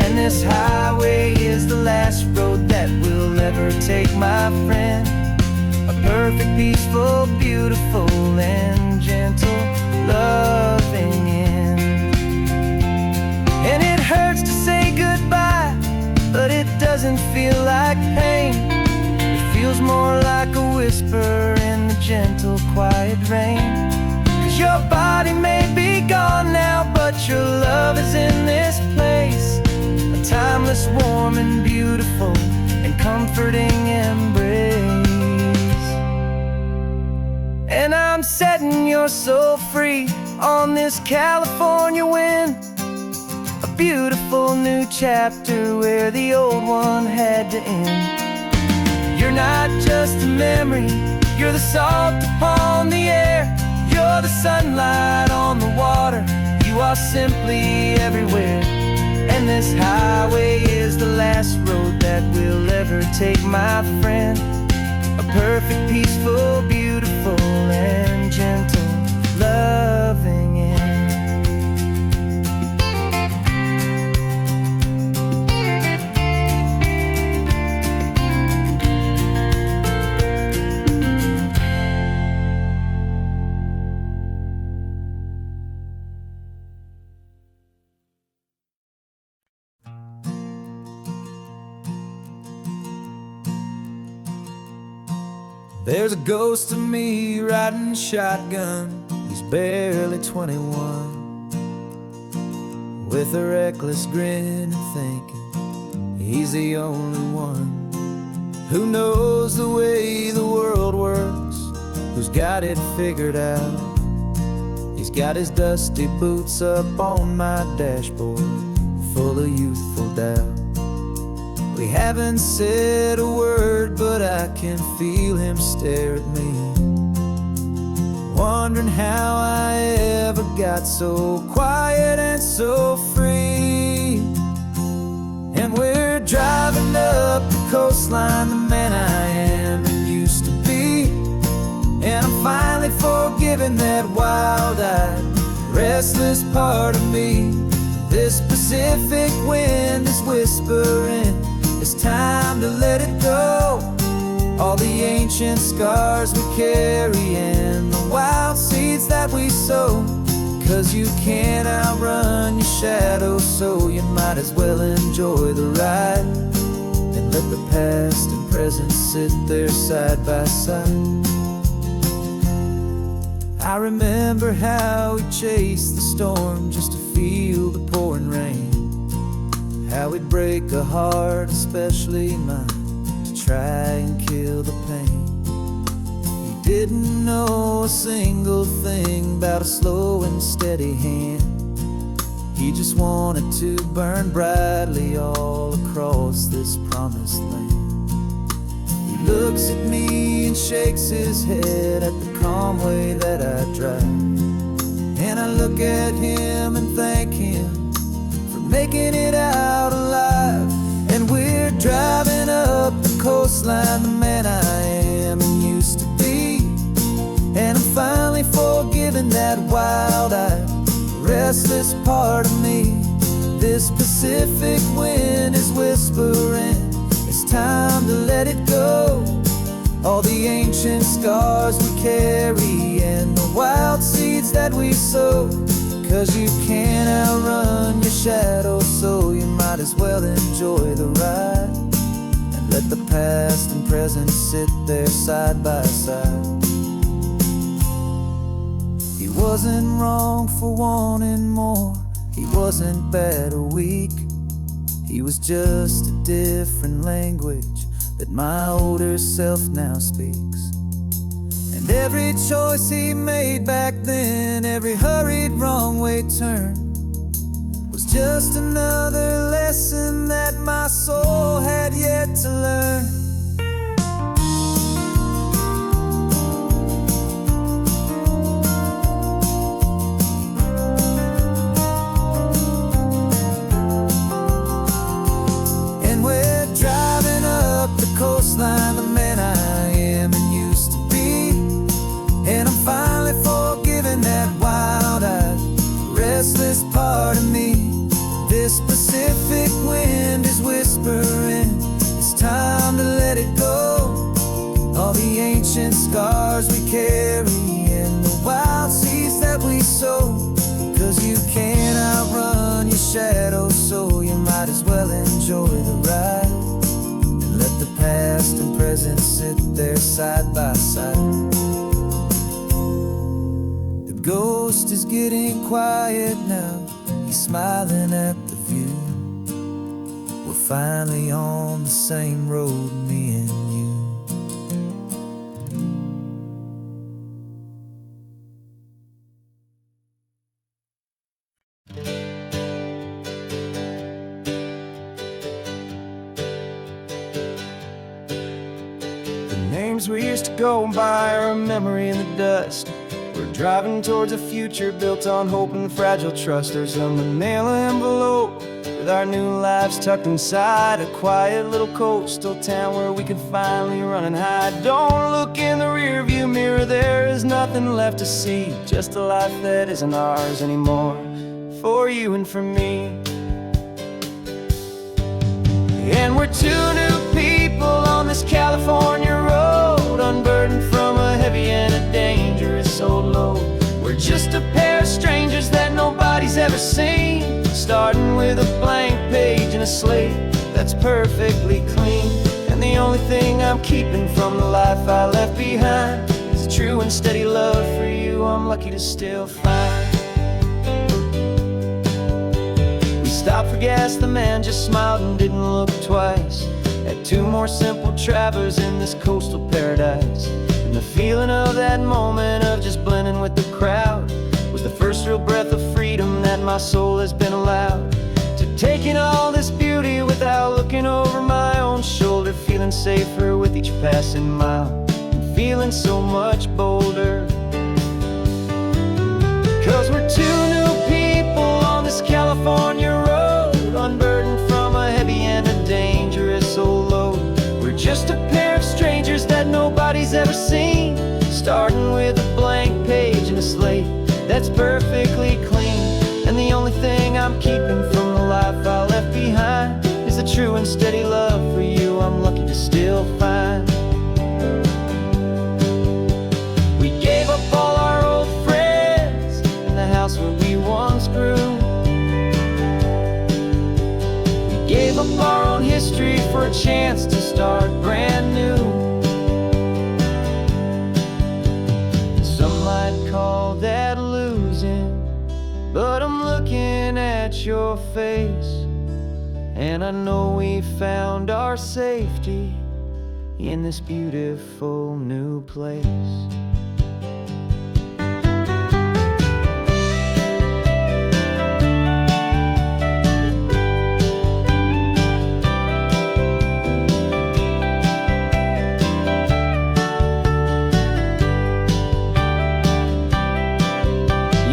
And this highway is the last road that we'll ever take, my friend. A perfect, peaceful, beautiful, and gentle, loving end. And it hurts to say goodbye, but it doesn't feel like pain. It feels more like a whisper in the gentle, quiet rain. 'Cause your body may be gone now, but your love is in this place, a timeless, warm, and beautiful, and comforting embrace. And I'm setting you so free on this California wind, a beautiful new chapter where the old one had to end. You're not just a memory, you're the salt upon the air, you're the sunlight on the water, you are simply everywhere. And this highway is the last road that we'll ever take, my friend. A perfect, peaceful, beautiful, and gentle, loving end. There's a ghost of me riding shotgun, he's barely 21, with a reckless grin and thinking he's the only one who knows the way the world works, who's got it figured out. got his dusty boots up on my dashboard, full of youthful doubt. We haven't said a word, but I can feel him stare at me, wondering how I ever got so quiet and so free. And we're driving up the coastline, the man I am and used to be. And I'm finally forgiving that wild-eyed, restless part of me. This Pacific wind is whispering, it's time to let it go. All the ancient scars we carry and the wild seeds that we sow. 'Cause you can't outrun your shadow, so you might as well enjoy the ride and let the past and present sit there side by side. I remember how we chased the storm just to feel the pouring rain, how we'd break a heart, especially mine, to try and kill the pain. He didn't know a single thing about a slow and steady hand. He just wanted to burn brightly all across this promised land. He looks at me and shakes his head at the calm way that I drive, and I look at him and thank him for making it out alive. And we're driving up the coastline, the man I am and used to be. And I'm finally forgiving that wild-eyed, restless part of me. This Pacific wind is whispering, it's time to let it go. All the ancient scars we carry and the wild seeds that we sow. 'Cause you can't outrun your shadow, so you might as well enjoy the ride and let the past and present sit there side by side. He wasn't wrong for wanting more, he wasn't bad or weak. He was just a different language that my older self now speaks. And every choice he made back then, every hurried wrong way turn, was just another lesson that my soul had yet to learn. And we're driving up the coastline, the man I am and used to be. And I'm finally forgiving that wild-eyed, restless part of me. This Pacific wind is whispering, it's time to let it go. All the ancient scars we carry and the wild seeds that we sow. 'Cause you can't outrun your shadow, so you might as well enjoy the ride and let the past and present sit there side by side. The ghost is getting quiet now, he's smiling at the view. We're finally on the same road, me and you. The names we used to go by are a memory in the dust. We're driving towards a future built on hope and fragile trust. There's a manila envelope with our new lives tucked inside, a quiet little coastal town where we can finally run and hide. Don't look in the rearview mirror, there is nothing left to see, just a life that isn't ours anymore, for you and for me. And we're two new people on this California road, unburdened from a heavy and a dangerous old load. We're just a pair of strangers that nobody's ever seen, starting with a blank page and a slate that's perfectly clean. And the only thing I'm keeping from the life I left behind is a true and steady love for you I'm lucky to still find. We stopped for gas, the man just smiled and didn't look twice. Had two more simple travelers in this coastal paradise. And the feeling of that moment of just blending with the crowd was the first first real breath of freedom that my soul has been allowed to take in all this beauty without looking over my own shoulder, feeling safer with each passing mile, and feeling so much bolder. 'Cause we're two new people on this California road, unburdened from a heavy and a dangerous old load. We're just a pair of strangers that nobody's ever seen, starting with a blank page and a slate that's perfectly clean. And the only thing I'm keeping from the life I left behind is the true and steady love for you I'm lucky to still find. We gave up all our old friends in the house where we once grew. We gave up our own history for a chance to start brand new. Some might call that losing, but I'm looking at your face, and I know we found our safety in this beautiful new place.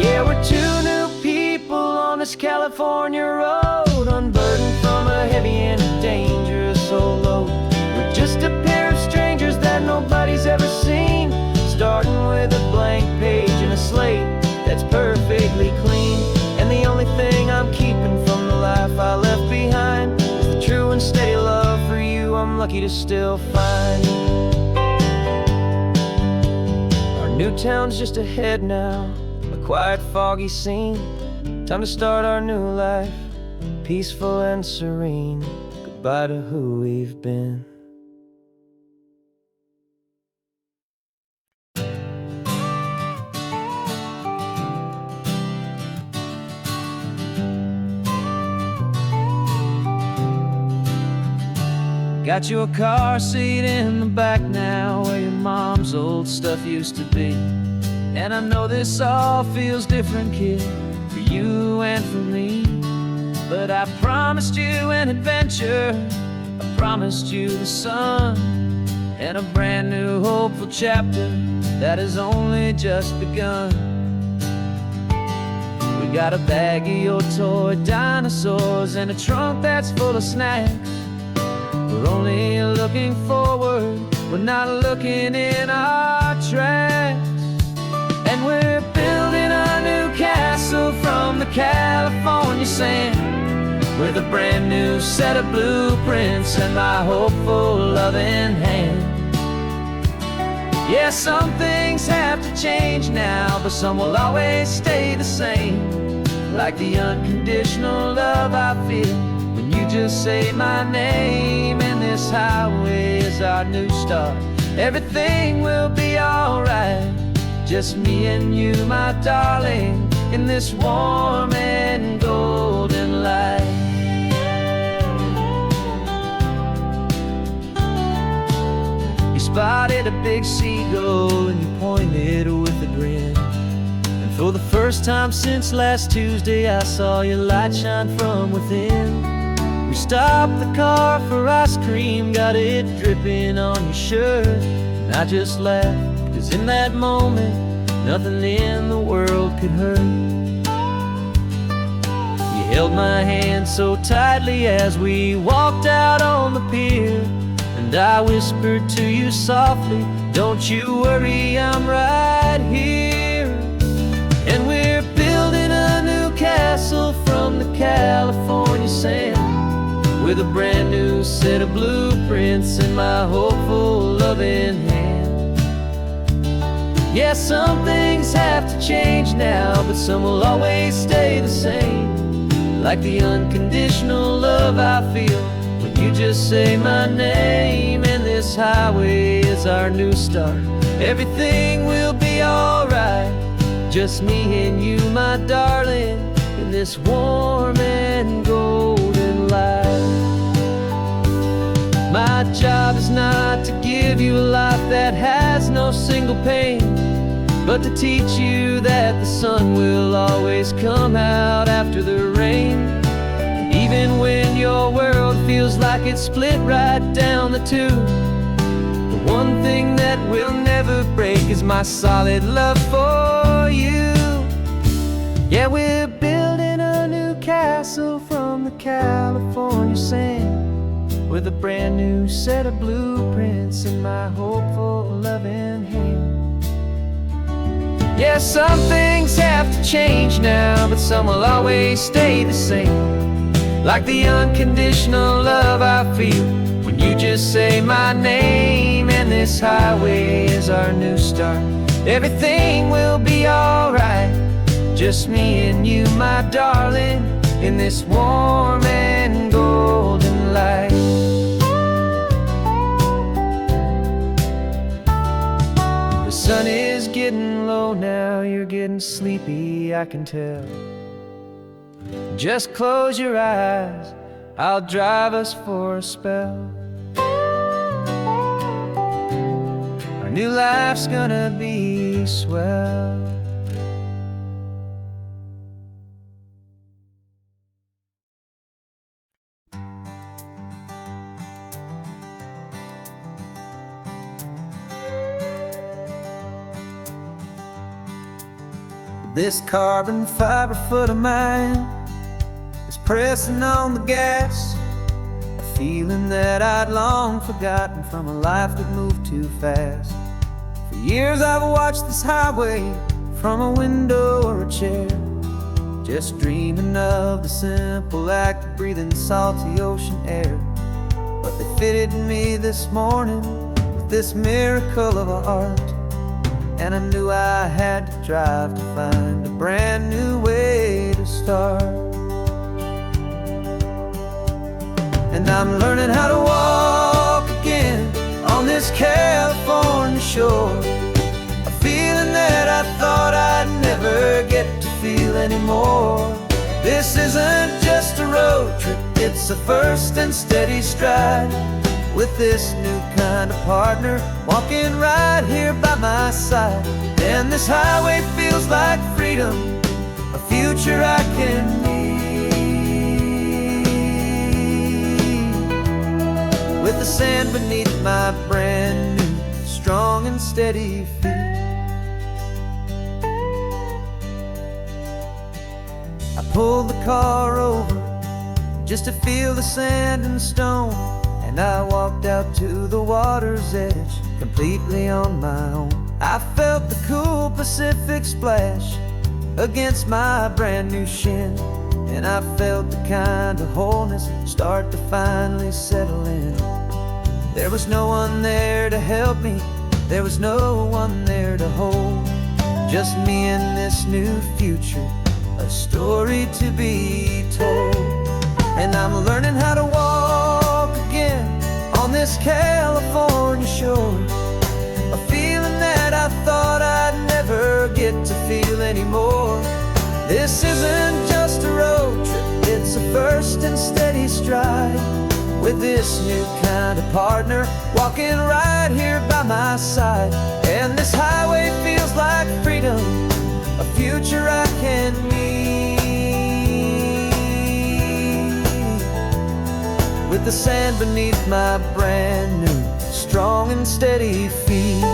Yeah, we're two new people on this California road, unburdened from a heavy and a dangerous old load. We're just a pair of strangers that nobody's ever seen, starting with a blank page and a slate that's perfectly clean. And the only thing I'm keeping from the life I left behind is the true and steady love for you I'm lucky to still find. Our new town's just ahead now, a quiet, foggy scene. Time to start our new life, peaceful and serene. Goodbye to who we've been. Got you a car seat in the back now, where your mom's old stuff used to be. And I know this all feels different, kid, for you and for me. But I promised you an adventure, I promised you the sun, and a brand new hopeful chapter that has only just begun. We got a bag of your toy dinosaurs and a trunk that's full of snacks. We're only looking forward, we're not looking in our tracks. And we're building a new castle from the California sand, with a brand new set of blueprints and my hopeful loving hand. Yeah, some things have to change now, but some will always stay the same. Like the unconditional love I feel when you just say my name. And this highway is our new start, everything will be alright. Just me and you, my darling, in this warm and golden light. You spotted a big seagull and you pointed with a grin. And for the first time since last Tuesday, I saw your light shine from within. We stopped the car for ice cream, got it dripping on your shirt. And I just laughed, 'cause in that moment, nothing in the world could hurt. You held my hand so tightly as we walked out on the pier, and I whispered to you softly, don't you worry, I'm right here. And we're building a new castle from the California sand, with a brand new set of blueprints in my hopeful loving hand. Yeah, some things have to change now, but some will always stay the same. Like the unconditional love I feel when you just say my name. And this highway is our new start, everything will be alright. Just me and you, my darling, in this warm and golden light. My job is not to give you a life that has no single pain, but to teach you that the sun will always come out after the rain. Even when your world feels like it's split right down the two, the one thing that will never break is my solid love for you. Yeah, we're building a new castle from the California sand, with a brand new set of blueprints in my hopeful, loving hand. Yeah, some things have to change now, but some will always stay the same. Like the unconditional love I feel when you just say my name. And this highway is our new start. Everything will be alright, just me and you, my darling, in this warm and golden light. The sun is getting low now, you're getting sleepy, I can tell. Just close your eyes, I'll drive us for a spell. Our new life's gonna be swell. This carbon fiber foot of mine is pressing on the gas, a feeling that I'd long forgotten from a life that moved too fast. For years I've watched this highway from a window or a chair, just dreaming of the simple act of breathing salty ocean air. But they fitted me this morning with this miracle of art, and I knew I had to drive to find a brand new way to start. And I'm learning how to walk again on this California shore, a feeling that I thought I'd never get to feel anymore. This isn't just a road trip, it's a first and steady stride, with this new kind of partner walking right here by my side. And this highway feels like freedom, a future I can need, with the sand beneath my brand new strong and steady feet. I pulled the car over just to feel the sand and stone, and I walked out to the water's edge completely on my own. I felt the cool Pacific splash against my brand new shin, and I felt the kind of wholeness start to finally settle in. There was no one there to help me, there was no one there to hold, just me and this new future, a story to be told. And I'm learning how to walk again on this California shore, a feeling that I thought I'd never get to feel anymore. This isn't just a road trip, it's a first and steady stride, with this new kind of partner walking right here by my side. And this highway feels like freedom, a future I can need, with the sand beneath my brand new strong and steady feet.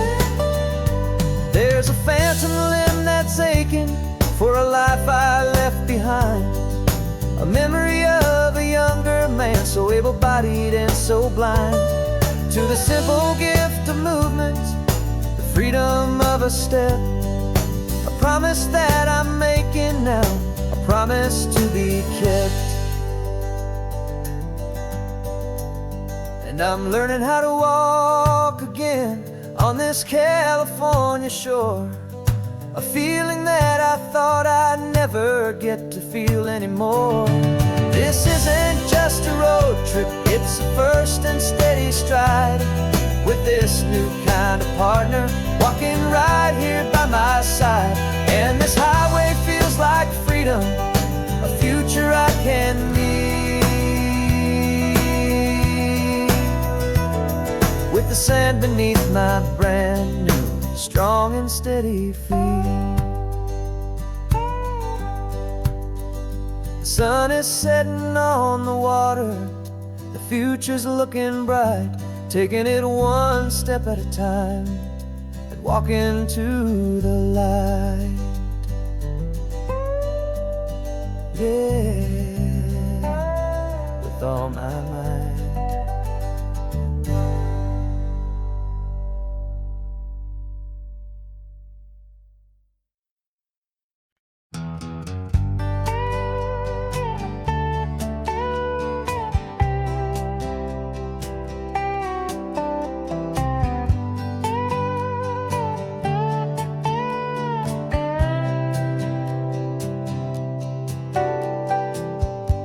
There's a phantom limb that's aching for a life I left behind, a memory of a younger man so able-bodied and so blind, to the simple gift of movement, the freedom of a step, a promise that I'm making now, a promise to be kept. And I'm learning how to walk again on this California shore, a feeling that I thought I'd never get to feel anymore. This isn't just a road trip, it's a first and steady stride, with this new kind of partner walking right here by my side. And this highway feels like freedom, a future I can need, with the sand beneath my brand new strong and steady feet. The sun is setting on the water, the future's looking bright, taking it one step at a time and walking to the light. Yeah, with all my might.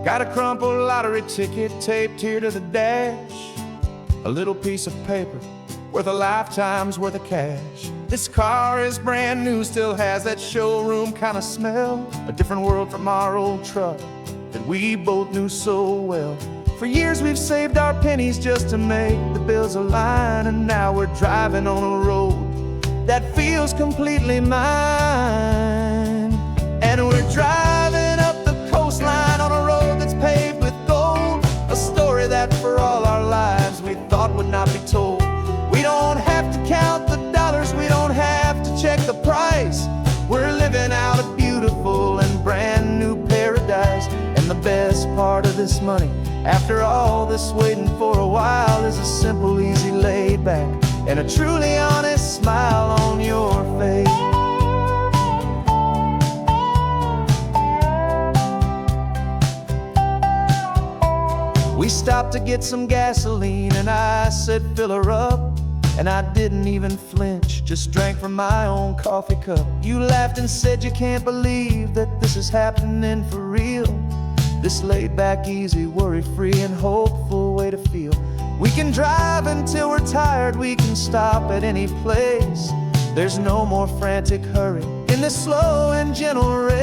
Got a crumpled lottery ticket taped here to the dash, a little piece of paper worth a lifetime's worth of cash. This car is brand new, still has that showroom kind of smell, a different world from our old truck that we both knew so well. For years we've saved our pennies just to make the bills align, and now we're driving on a road that feels completely mine. And we're driving up the coastline on a road that's paved with gold, a story that for all our lives we thought would not be told. We don't have to count the dollars, we don't have to check the price. We're living out a beautiful and brand new paradise. And the best part of this money, after all this waiting for a while, is a simple, easy, laid back and a truly honest smile on your face. We stopped to get some gasoline and I said fill her up, and I didn't even flinch, just drank from my own coffee cup. You laughed and said you can't believe that this is happening for real. This laid back, easy, worry-free and hopeful way to feel. We can drive until we're tired, we can stop at any place. There's no more frantic hurry in this slow and gentle race.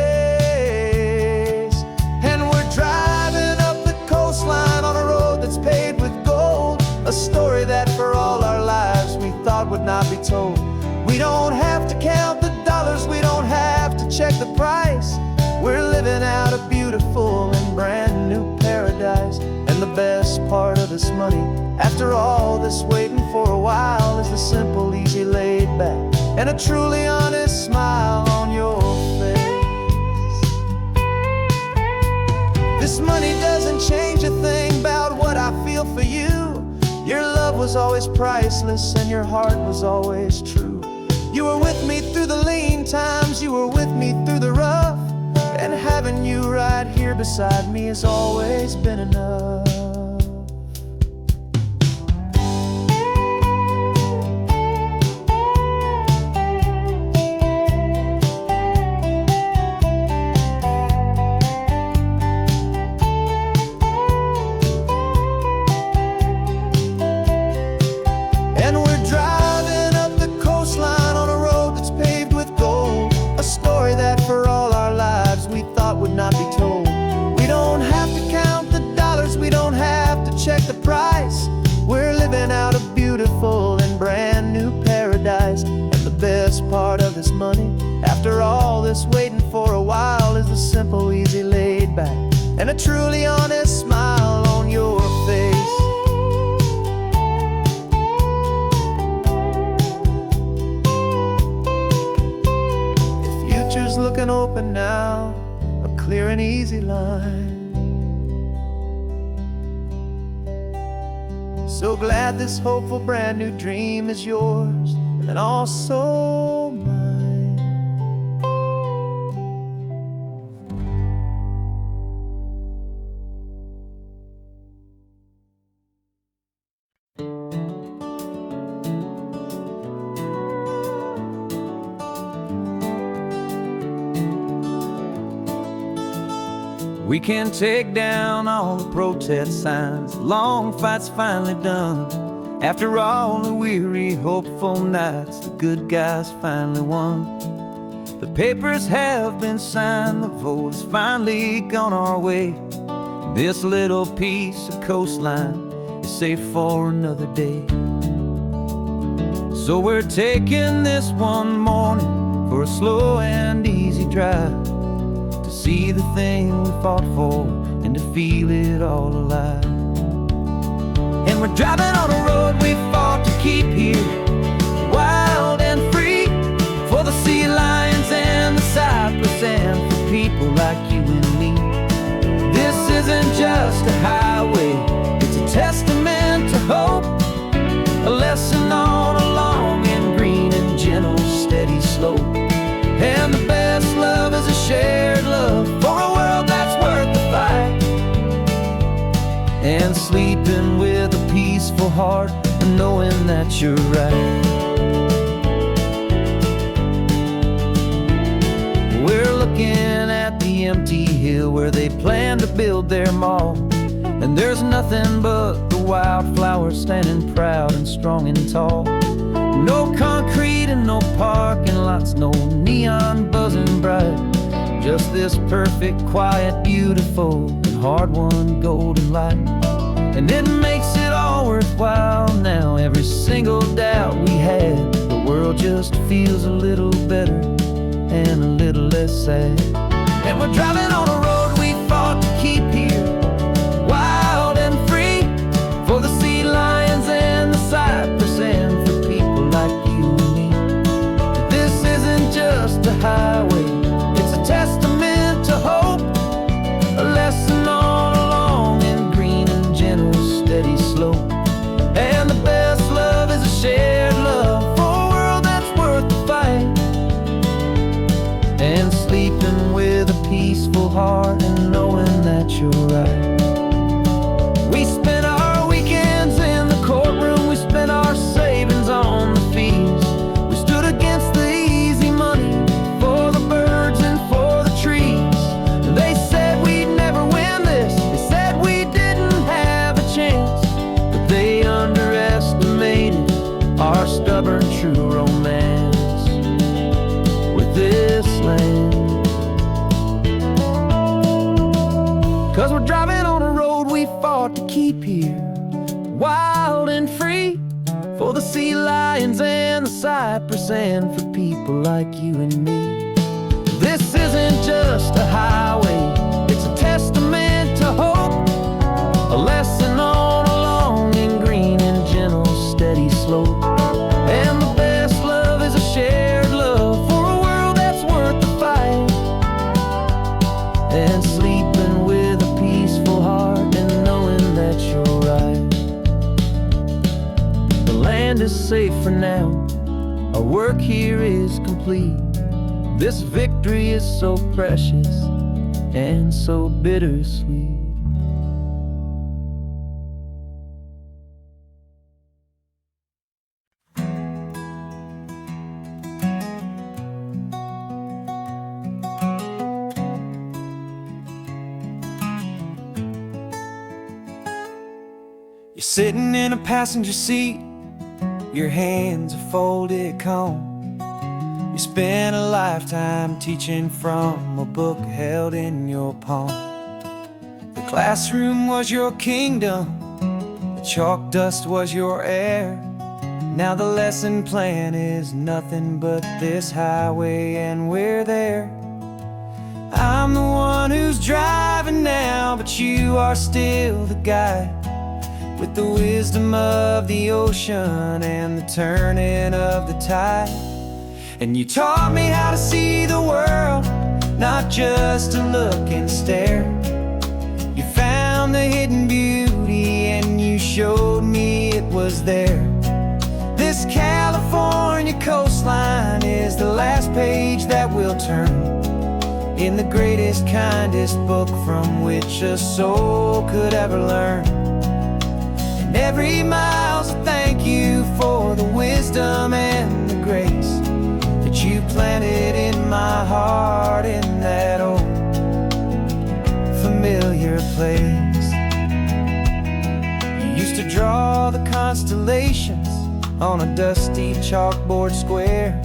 And we're driving up the coastline on a road that's paved with gold, a story that for all our lives we thought would not be told. We don't have to count the dollars, we don't have to check the price. We're living out a beautiful and brand new paradise. And the best part of this money, after all this waiting for a while, is the simple, easy, laid back and a truly honest smile on your face. This money doesn't change a thing about what I feel for you. Your love was always priceless and your heart was always true. You were with me through the lean times, you were with me through the rough, and having you right here beside me has always been enough. And we're driving up the coastline on a road that's paved with gold, a story that for all our lives we thought would not be told. We don't have to count the dollars, we don't have to check the price. We're living out a beautiful and brand new paradise. And the best part of this money, after all this waiting for a while, is the simple, easy, laid back and a truly honest smile on your face. The future's looking open now, a clear and easy line. So glad this hopeful brand new dream is yours and also mine. We can take down all the protest signs, long fight's finally done. After all the weary, hopeful nights, the good guys finally won. The papers have been signed, the vote's finally gone our way. This little piece of coastline is safe for another day. So we're taking this one morning for a slow and easy drive, to see the thing we fought for and to feel it all alive. And we're driving on a road we fought to keep here, wild and free, for the sea lions and the cypress and for people like you and me. This isn't just a highway, it's a testament to hope, a lesson on a long and green and gentle steady slope. And the best love is a shared love for a world that's worth the fight, and sleeping with a peaceful heart and knowing that you're right. We're looking at the empty hill where they plan to build their mall, and there's nothing but the wildflowers standing proud and strong and tall. No concrete and no parking lots, no neon buzzing bright, just this perfect, quiet, beautiful, and hard-won golden light. And it makes it all worthwhile now, every single doubt we had. The world just feels a little better and a little less sad. And we're driving on a road we fought to keep here, wild and free, for the sea lions and the cypress and for people like you and me. This isn't just a highway, it's a testament to hope, a lesson on a long and green and gentle steady slope. And the best love is a shared love for a world that's worth the fight, and sleeping with a peaceful heart and knowing that you're right. We spent our weekends in the courtroom, we spent our savings on the fees. We stood against the easy money for the birds and for the trees. They said we'd never win this, they said we didn't have a chance, but they underestimated our stubborn true romance with this land. 'Cause we're driving on a road we fought to keep here, wild and free, for the sea lions and the cypress and for people like you and me. This isn't just a highway, it's a testament to hope, a lesson on a long and green and gentle steady slope. And the best love is a shared love for a world that's worth the fight, and sleeping with a peaceful heart and knowing that you're right. The land is safe for now, our work here is complete. This victory is so precious and so bittersweet. You're sitting in a passenger seat, your hands are folded calm. You spent a lifetime teaching from a book held in your palm. The classroom was your kingdom, the chalk dust was your air. Now the lesson plan is nothing but this highway and we're there. I'm the one who's driving now, but you are still the guide, with the wisdom of the ocean and the turning of the tide. And you taught me how to see the world, not just to look and stare. You found the hidden beauty and you showed me it was there. This California coastline is the last page that we'll turn in the greatest, kindest book from which a soul could ever learn. And every mile's a thank you for the wisdom and the grace that you planted in my heart in that old familiar place. You used to draw the constellations on a dusty chalkboard square.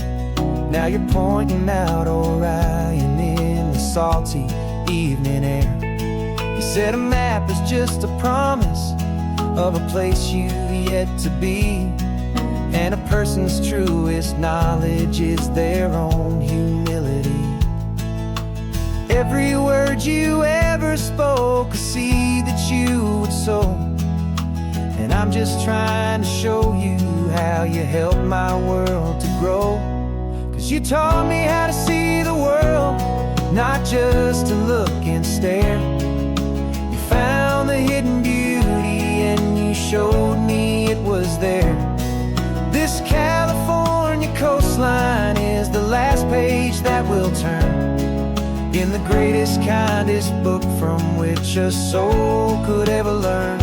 Now you're pointing out Orion in the salty evening air. You said a map is just a promise of a place you've yet to be. And a person's truest knowledge is their own humility. Every word you ever spoke, a seed that you would sow. And I'm just trying to show you how you helped my world to grow. 'Cause you taught me how to see the world, not just to look and stare. You found the hidden beauty and you showed me it was there. This California coastline is the last page that we'll turn in the greatest, kindest book from which a soul could ever learn.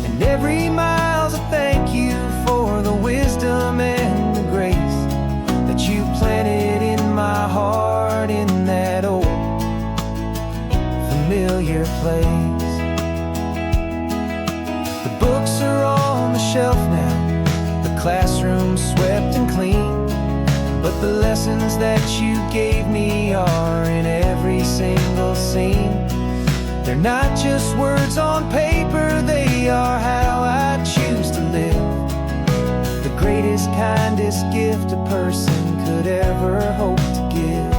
And every mile's a thank you for the wisdom and the grace that you planted in my heart in that old familiar place. The books are on the shelf now, the classroom swept and clean, but the lessons that you gave me are in every single scene. They're not just words on paper, they are how I choose to live. The greatest, kindest gift a person could ever hope to give.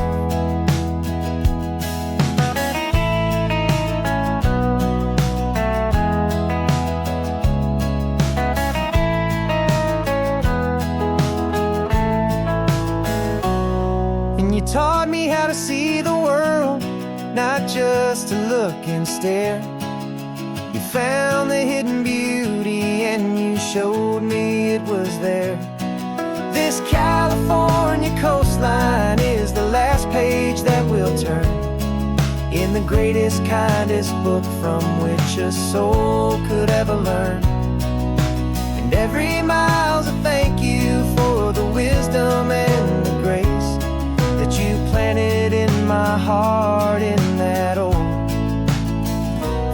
And you taught me how to see the world, not just to look and stare. You found the hidden beauty and you showed me it was there. This California coastline is the last page that we'll turn in the greatest, kindest book from which a soul could ever learn. And every mile's a thank you for the wisdom and the grace that you planted in my heart in that old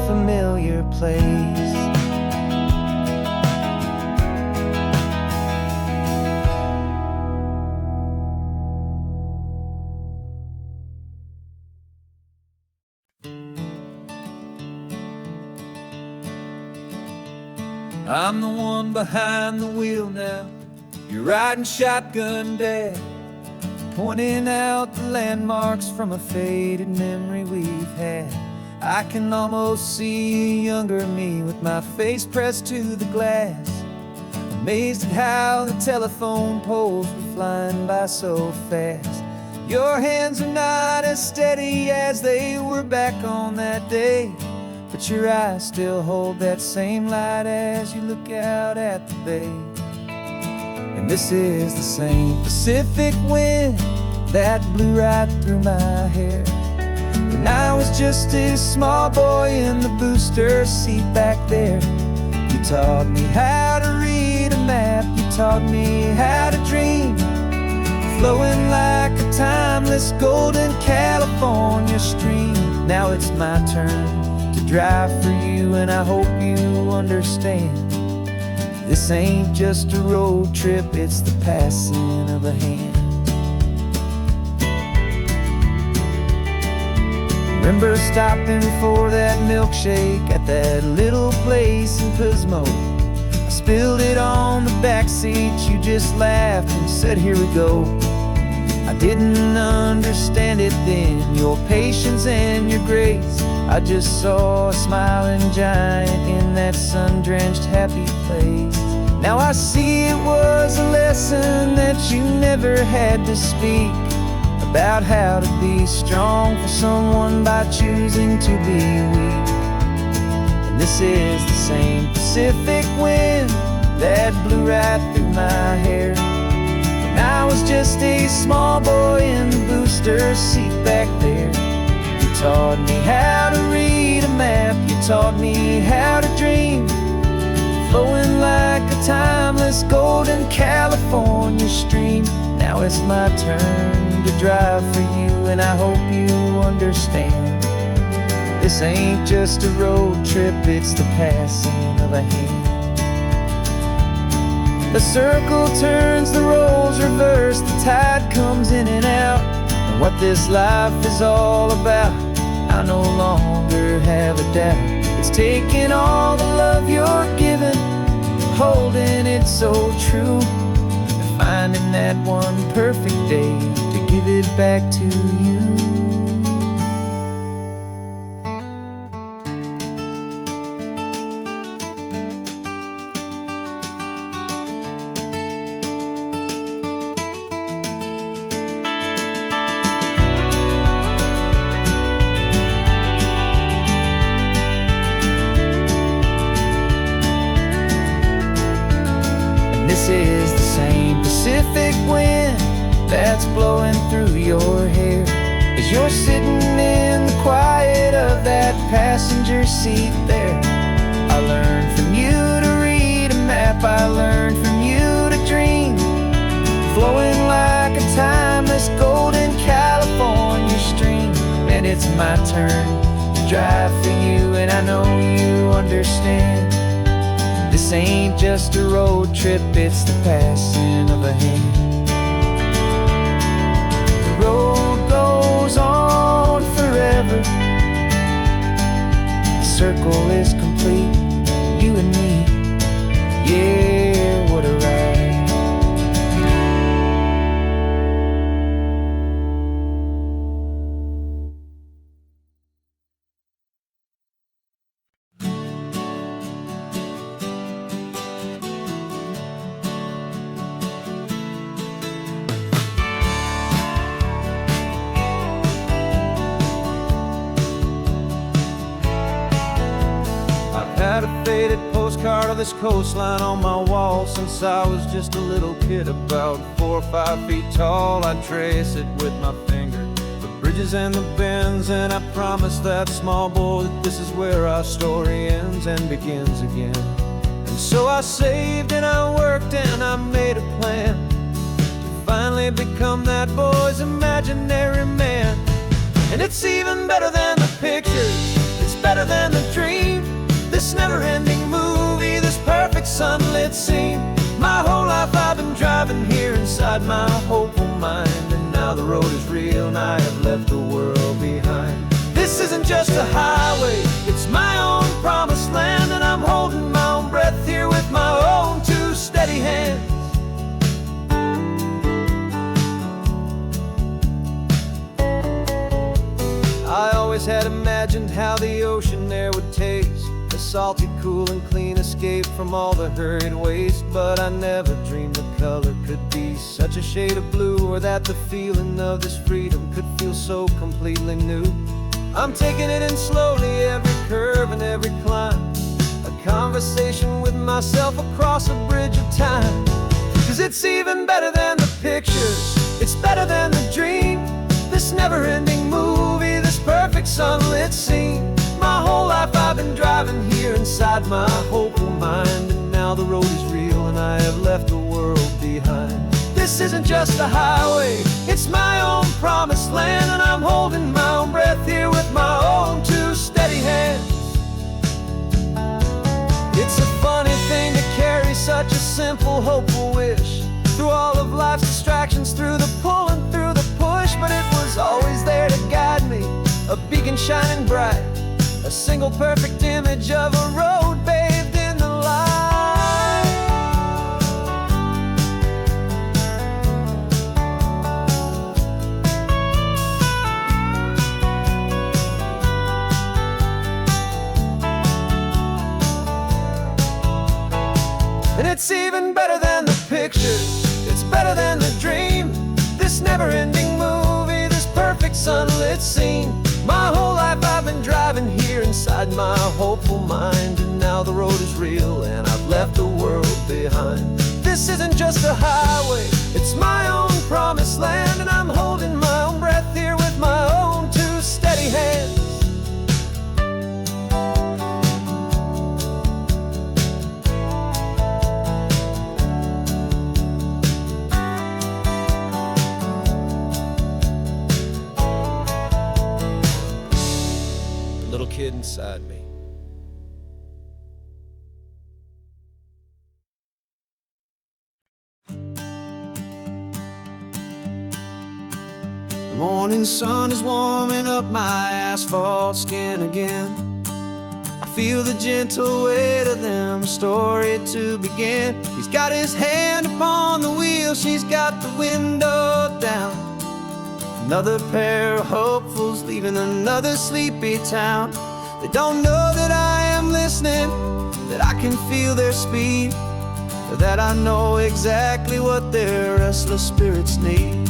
familiar place. I'm the one behind the wheel now. You're riding shotgun, Dad, pointing out the landmarks from a faded memory we've had. I can almost see a younger me with my face pressed to the glass, amazed at how the telephone poles were flying by so fast. Your hands are not as steady as they were back on that day, but your eyes still hold that same light as you look out at the bay. And this is the same Pacific wind that blew right through my hair when I was just a small boy in the booster seat back there. You taught me how to read a map, you taught me how to dream, flowing like a timeless golden California stream. Now it's my turn to drive for you, and I hope you understand. This ain't just a road trip, it's the passing of a hand. Remember stopping for that milkshake at that little place in Pismo? I spilled it on the back seat, you just laughed and said, here we go. I didn't understand it then, your patience and your grace. I just saw a smiling giant in that sun-drenched happy place. Now I see it was a lesson that you never had to speak, about how to be strong for someone by choosing to be weak. And this is the same Pacific wind that blew right through my hair when I was just a small boy in the booster seat back there. You taught me how to read a map, you taught me how to dream, flowing like a timeless golden California stream. Now it's my turn to drive for you, and I hope you understand. This ain't just a road trip, it's the passing of a hand. The circle turns, the roles reverse, the tide comes in and out. And what this life is all about, I no longer have a doubt. It's taking all the love you're giving, holding it so true, and finding that one perfect day to give it back to you. This is the same Pacific wind that's blowing through your hair as you're sitting in the quiet of that passenger seat there. I learned from you to read a map, I learned from you to dream, flowing like a timeless golden California stream. And it's my turn to drive for you, and I know you understand. This ain't just a road trip, it's the passing of a hand. The road goes on forever. The circle is complete, you and me. Yeah, what a ride. Had a faded postcard of this coastline on my wall since I was just a little kid, about 4 or 5 feet tall. I trace it with my finger, the bridges and the bends, and I promise that small boy that this is where our story ends and begins again. And so I saved and I worked and I made a plan to finally become that boy's imaginary man. And it's even better than the pictures, it's better than the dream. This never-ending movie, this perfect sunlit scene. My whole life I've been driving here inside my hopeful mind, and now the road is real and I have left the world behind. This isn't just a highway, it's my own promised land, and I'm holding my own breath here with my own 2 steady hands. I always had imagined how the ocean there would taste, a salty, cool and clean escape from all the hurried waste. But I never dreamed the color could be such a shade of blue, or that the feeling of this freedom could feel so completely new. I'm taking it in slowly, every curve and every climb, a conversation with myself across a bridge of time. 'Cause it's even better than the pictures, it's better than the dream. This never-ending movie, this perfect sunlit scene. My whole life I've been driving here inside my hopeful mind, and now the road is real and I have left the world behind. This isn't just a highway, it's my own promised land, and I'm holding my own breath here with my own 2 steady hands. It's a funny thing to carry such a simple, hopeful wish through all of life's distractions, through the pull and through the push. But it was always there to guide me, a beacon shining bright, a single perfect image of a road bathed in the light. And it's even better than the pictures, it's better than the dream. This never-ending movie, this perfect sunlit scene. My whole life I've been driving here inside my hopeful mind, and now the road is real and I've left the world behind. This isn't just a highway, it's my own promised land, and I'm holding my own breath here with my own 2 steady hands. Little kid inside me. The morning sun is warming up my asphalt skin again. I feel the gentle weight of them, a story to begin. He's got his hand upon the wheel, she's got the window down. Another pair of hopefuls leaving another sleepy town. They don't know that I am listening, that I can feel their speed, or that I know exactly what their restless spirits need.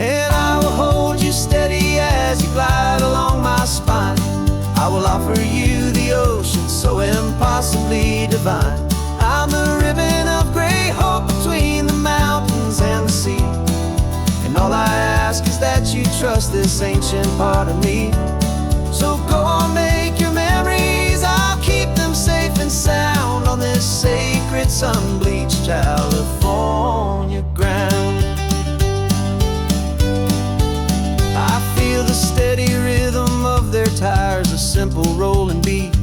And I will hold you steady as you glide along my spine. I will offer you the ocean so impossibly divine. I'm the ribbon of gray hope between the mountains and the sea. And all I ask is that you trust this ancient part of me. So go on, make your memories, I'll keep them safe and sound on this sacred sun-bleached California ground. I feel the steady rhythm of their tires, a simple rolling beat.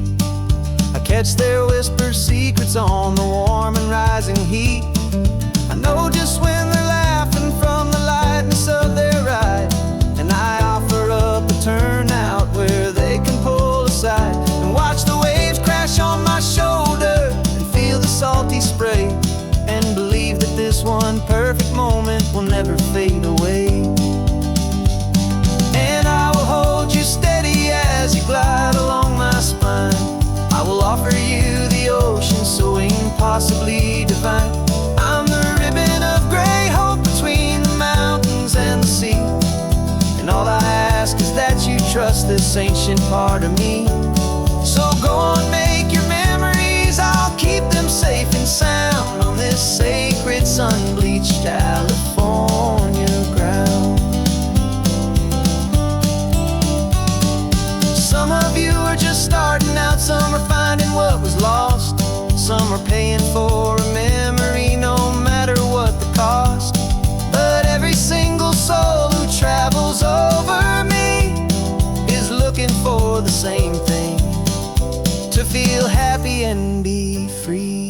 I catch their whispered secrets on the warm and rising heat. I know just when they're laughing from the lightness of their ride, and I offer up a turnout where they can pull aside and watch the waves crash on my shoulder and feel the salty spray, and believe that this one perfect moment will never fade away. And I will hold you steady as you glide along my spine. I will offer you the ocean so impossibly divine. I'm the ribbon of gray hope between the mountains and the sea. And all I ask is that you trust this ancient part of me. So go on, make your memories, I'll keep them safe and sound on this sacred sun-bleached California ground. Some of you are just starting out, some are finding what was lost, some are paying for a memory no matter what the cost. But every single soul who travels over me is looking for the same thing, to feel happy and be free.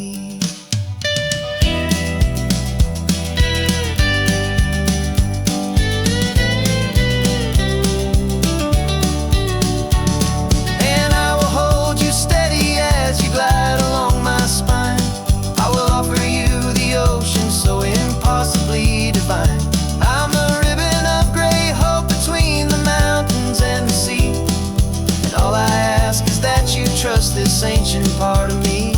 Trust this ancient part of me.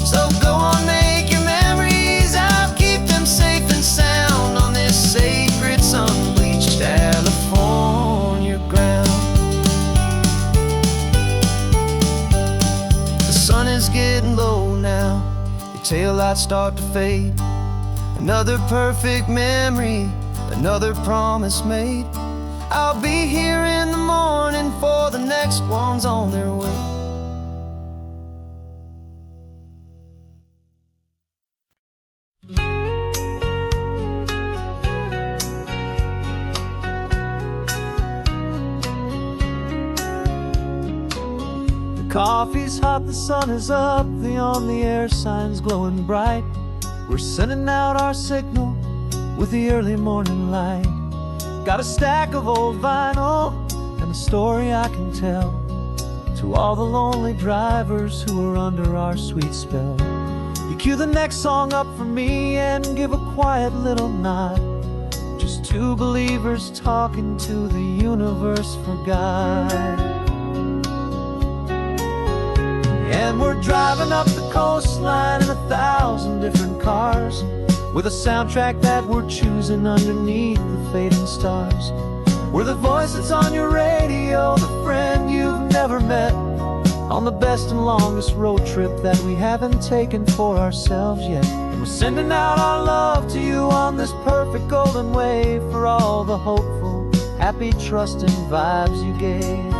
So go on, make your memories, I'll keep them safe and sound on this sacred sun-bleached California ground. The sun is getting low now, your taillights start to fade. Another perfect memory, another promise made. I'll be here in the morning for the next ones on their way. Coffee's hot, the sun is up, the on the air sign's glowing bright. We're sending out our signal with the early morning light. Got a stack of old vinyl and a story I can tell to all the lonely drivers who are under our sweet spell. You cue the next song up for me and give a quiet little nod. Just two believers talking to the universe for God. And we're driving up the coastline in 1,000 different cars, with a soundtrack that we're choosing underneath the fading stars. We're the voice that's on your radio, the friend you've never met, on the best and longest road trip that we haven't taken for ourselves yet. And we're sending out our love to you on this perfect golden wave, for all the hopeful, happy, trusting vibes you gave.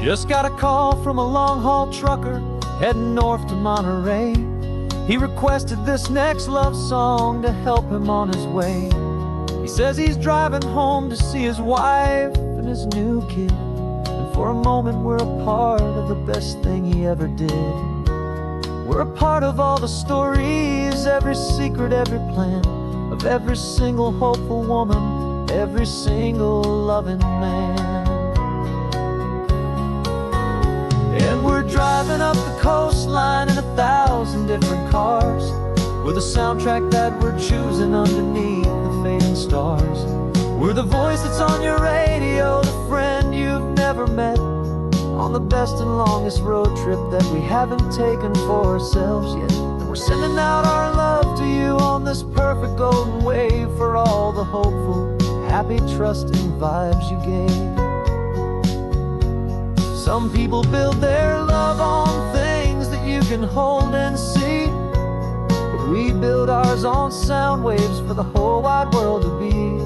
Just got a call from a long-haul trucker heading north to Monterey. He requested this next love song to help him on his way. He says he's driving home to see his wife and his new kid, and for a moment we're a part of the best thing he ever did. We're a part of all the stories, every secret, every plan, of of every single hopeful woman, every single loving man. And we're driving up the coastline in 1,000 different cars, with a soundtrack that we're choosing underneath the fading stars. We're the voice that's on your radio, the friend you've never met, on the best and longest road trip that we haven't taken for ourselves yet. And we're sending out our love to you on this perfect golden wave, for all the hopeful, happy, trusting vibes you gave. Some people build their love on things that you can hold and see, but we build ours on sound waves for the whole wide world to be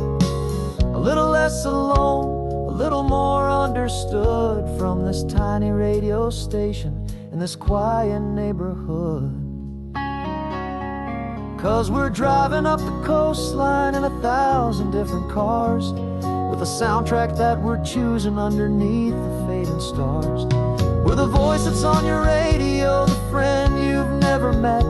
a little less alone, a little more understood, from this tiny radio station in this quiet neighborhood. 'Cause we're driving up the coastline in 1,000 different cars, with a soundtrack that we're choosing underneath the fading stars. We're the voice that's on your radio, the friend you've never met,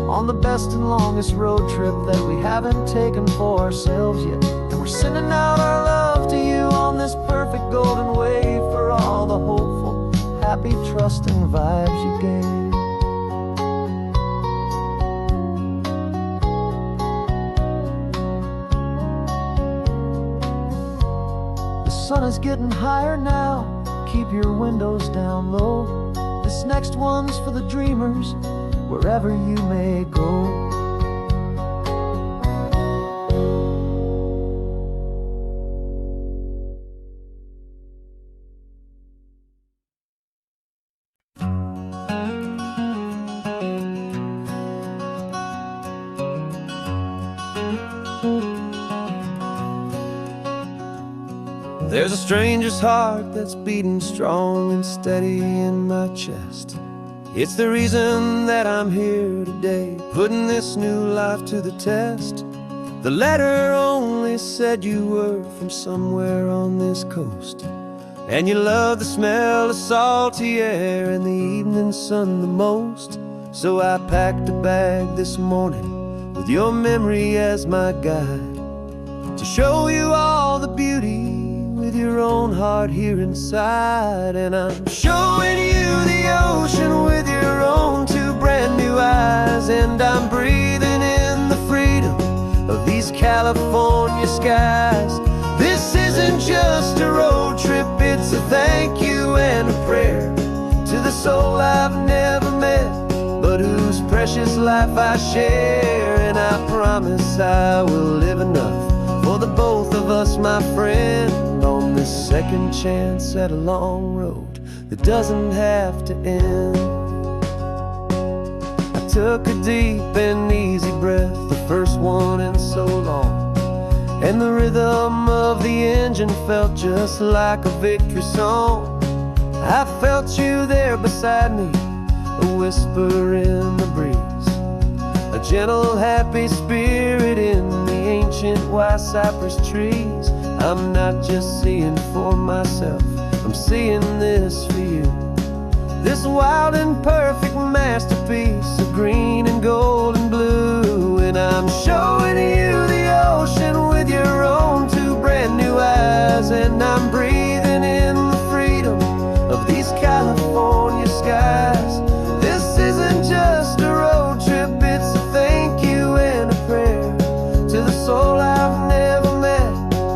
on the best and longest road trip that we haven't taken for ourselves yet. And we're sending out our love to you on this perfect golden wave, for all the hopeful, happy, trusting vibes you gave. The sun is getting higher now, keep your windows down low. This next one's for the dreamers, wherever you may go. There's a stranger's heart that's beating strong and steady in my chest. It's the reason that I'm here today, putting this new life to the test. The letter only said you were from somewhere on this coast, and you love the smell of salty air and the evening sun the most. So I packed a bag this morning with your memory as my guide, to show you all the beauty with your own heart here inside. And I'm showing you the ocean with your own two brand new eyes, and I'm breathing in the freedom of these California skies. This isn't just a road trip, it's a thank you and a prayer to the soul I've never met, but whose precious life I share. And I promise I will live enough for the both of us, my friend, on this second chance at a long road that doesn't have to end. I took a deep and easy breath, the first one in so long, and the rhythm of the engine felt just like a victory song. I felt you there beside me, a whisper in the breeze, a gentle, happy spirit in the ancient white cypress trees. I'm not just seeing for myself, I'm seeing this for you. This wild and perfect masterpiece of green and gold and blue. And I'm showing you the ocean with your own two brand new eyes, and I'm breathing in the freedom of these California skies. This isn't just a road trip, it's a thank you and a prayer to the soul I've never met,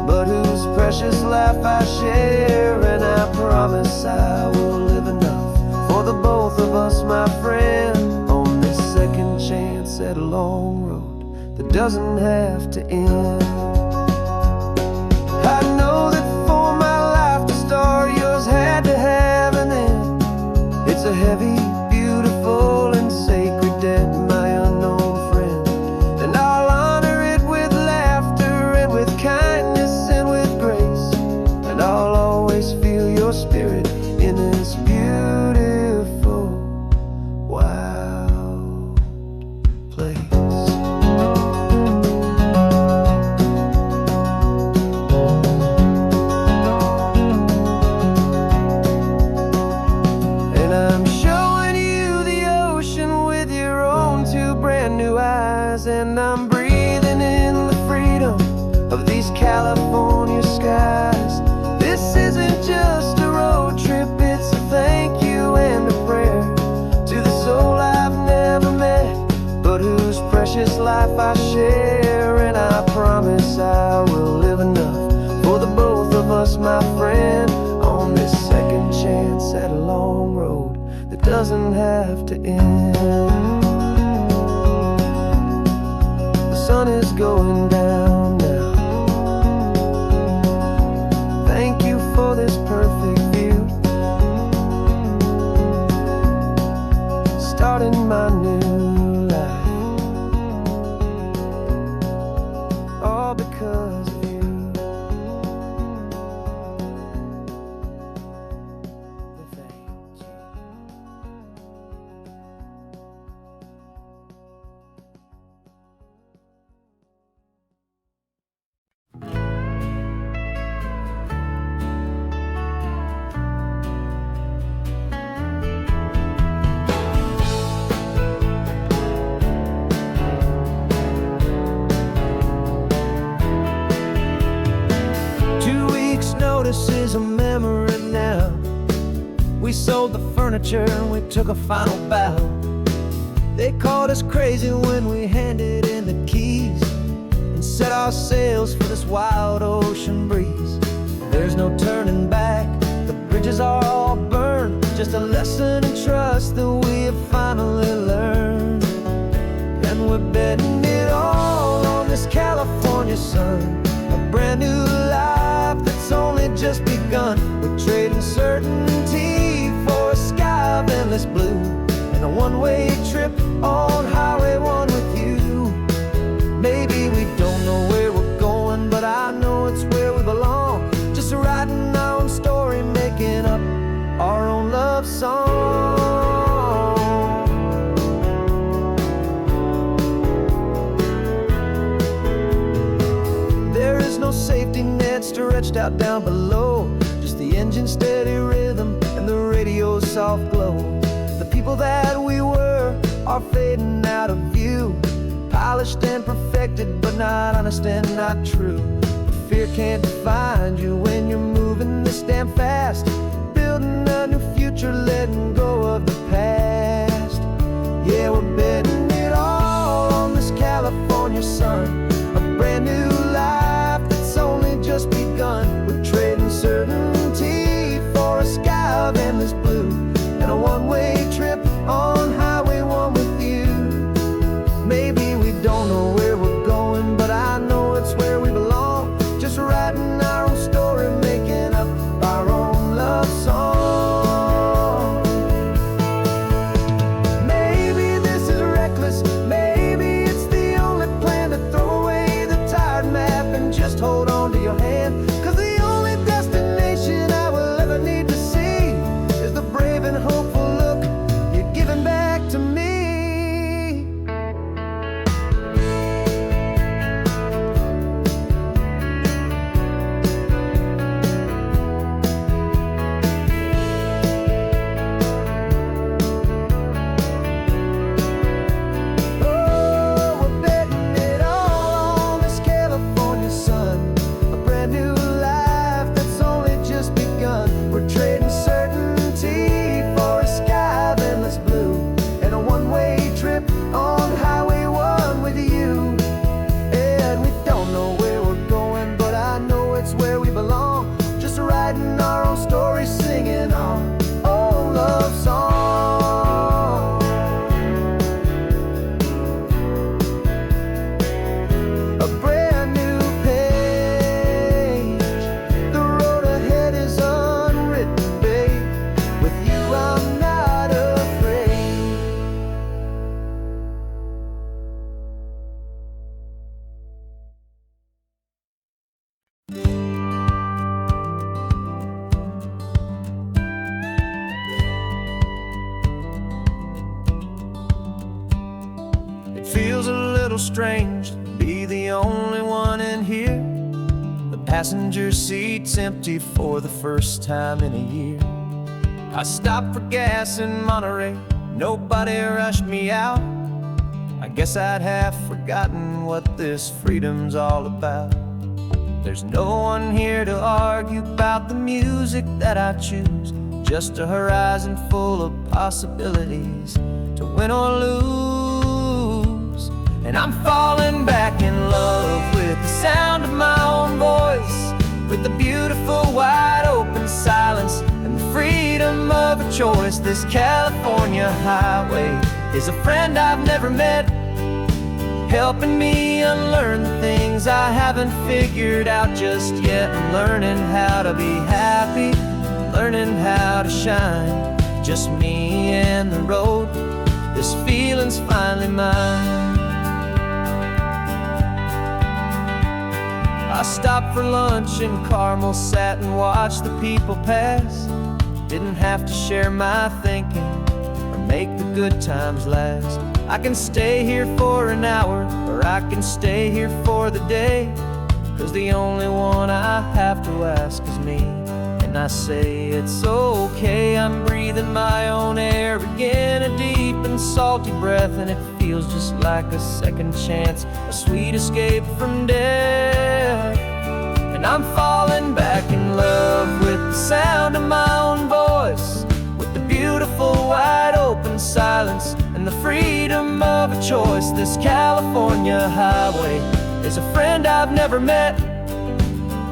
but whose precious life I share. And I promise I will live enough for the both of us, my friend, on this second chance at a long road that doesn't have to end. I know that for my life to start, yours had to have an end. It's a heavy, beautiful, and sacred debt, my unknown friend, and I'll honor it with laughter and with kindness and with grace, and I'll always feel your spirit in this beautiful, wild place. And I'm showing you the ocean with your own two brand new eyes, and I'm breathing in to end. The sun is going down now. Thank you for this perfect view. Starting my new life, all because of you. Thank you. Notice is a memory now. We sold the furniture and we took a final bow. They called us crazy when we handed in the keys and set our sails for this wild ocean breeze. There's no turning back, the bridges are all burned. Just a lesson in trust that we have finally learned. And we're betting it all on this California sun, a brand new life that's only just begun. We're trading certainty for a sky of endless blue and a one-way trip on Highway 1 with you. Maybe we don't know where we're going, but I know it's where we belong. Just writing our own story, making up our own love song. There is no safety net stretched out down below, just the engine's steady rhythm and the radio's soft glow. The people that we were are fading out of view, polished and perfected, but not honest and not true. Fear can't define you when you're moving this damn fast, building a new future, letting go of the past. Yeah, we're betting it all on this California sun, a brand new life that's only just begun. We're trading certainty for a sky of endless blue and a one-way trip on Highway 1 with you. Maybe we don't know where we're going, but I know it's where we belong. Just writing our own story, making up our own love song. Maybe this is reckless, maybe it's the only plan to throw away the tired map and just hold on to your hand. 'Cause the only destination I will ever need to see is the brave and hopeful look you're giving back to me. Oh, we're betting it all on this California sun, a brand new life that's only just begun. We're trading certainty for a sky of endless blue and a one-way trip on Highway 1 with you. And we don't know where we're going, but I know it's where we belong. Just writing our own story, singing our own love song. A brand new page, the road ahead is unwritten, babe. With you I'm not afraid. It feels a little strange to be the only one in here. The passenger seat's empty for the first time in a year. I stopped for gas in Monterey, nobody rushed me out. I guess I'd half forgotten what this freedom's all about. There's no one here to argue about the music that I choose, just a horizon full of possibilities to win or lose. And I'm falling back in love with the sound of my own voice, with the beautiful wide open silence and the freedom of a choice. This California highway is a friend I've never met, helping me unlearn the things I haven't figured out just yet. I'm learning how to be happy, learning how to shine, just me and the road. This feeling's finally mine. I stopped for lunch in Carmel, sat and watched the people pass. Didn't have to share my thinking or make the good times last. I can stay here for an hour, or I can stay here for the day, 'cause the only one I have to ask is me. And I say it's okay, I'm breathing my own air again, a deep and salty breath, and it feels just like a second chance, a sweet escape from death. And I'm falling back in love with the sound of my own voice, with the beautiful wide open silence and the freedom of a choice. This California highway is a friend I've never met,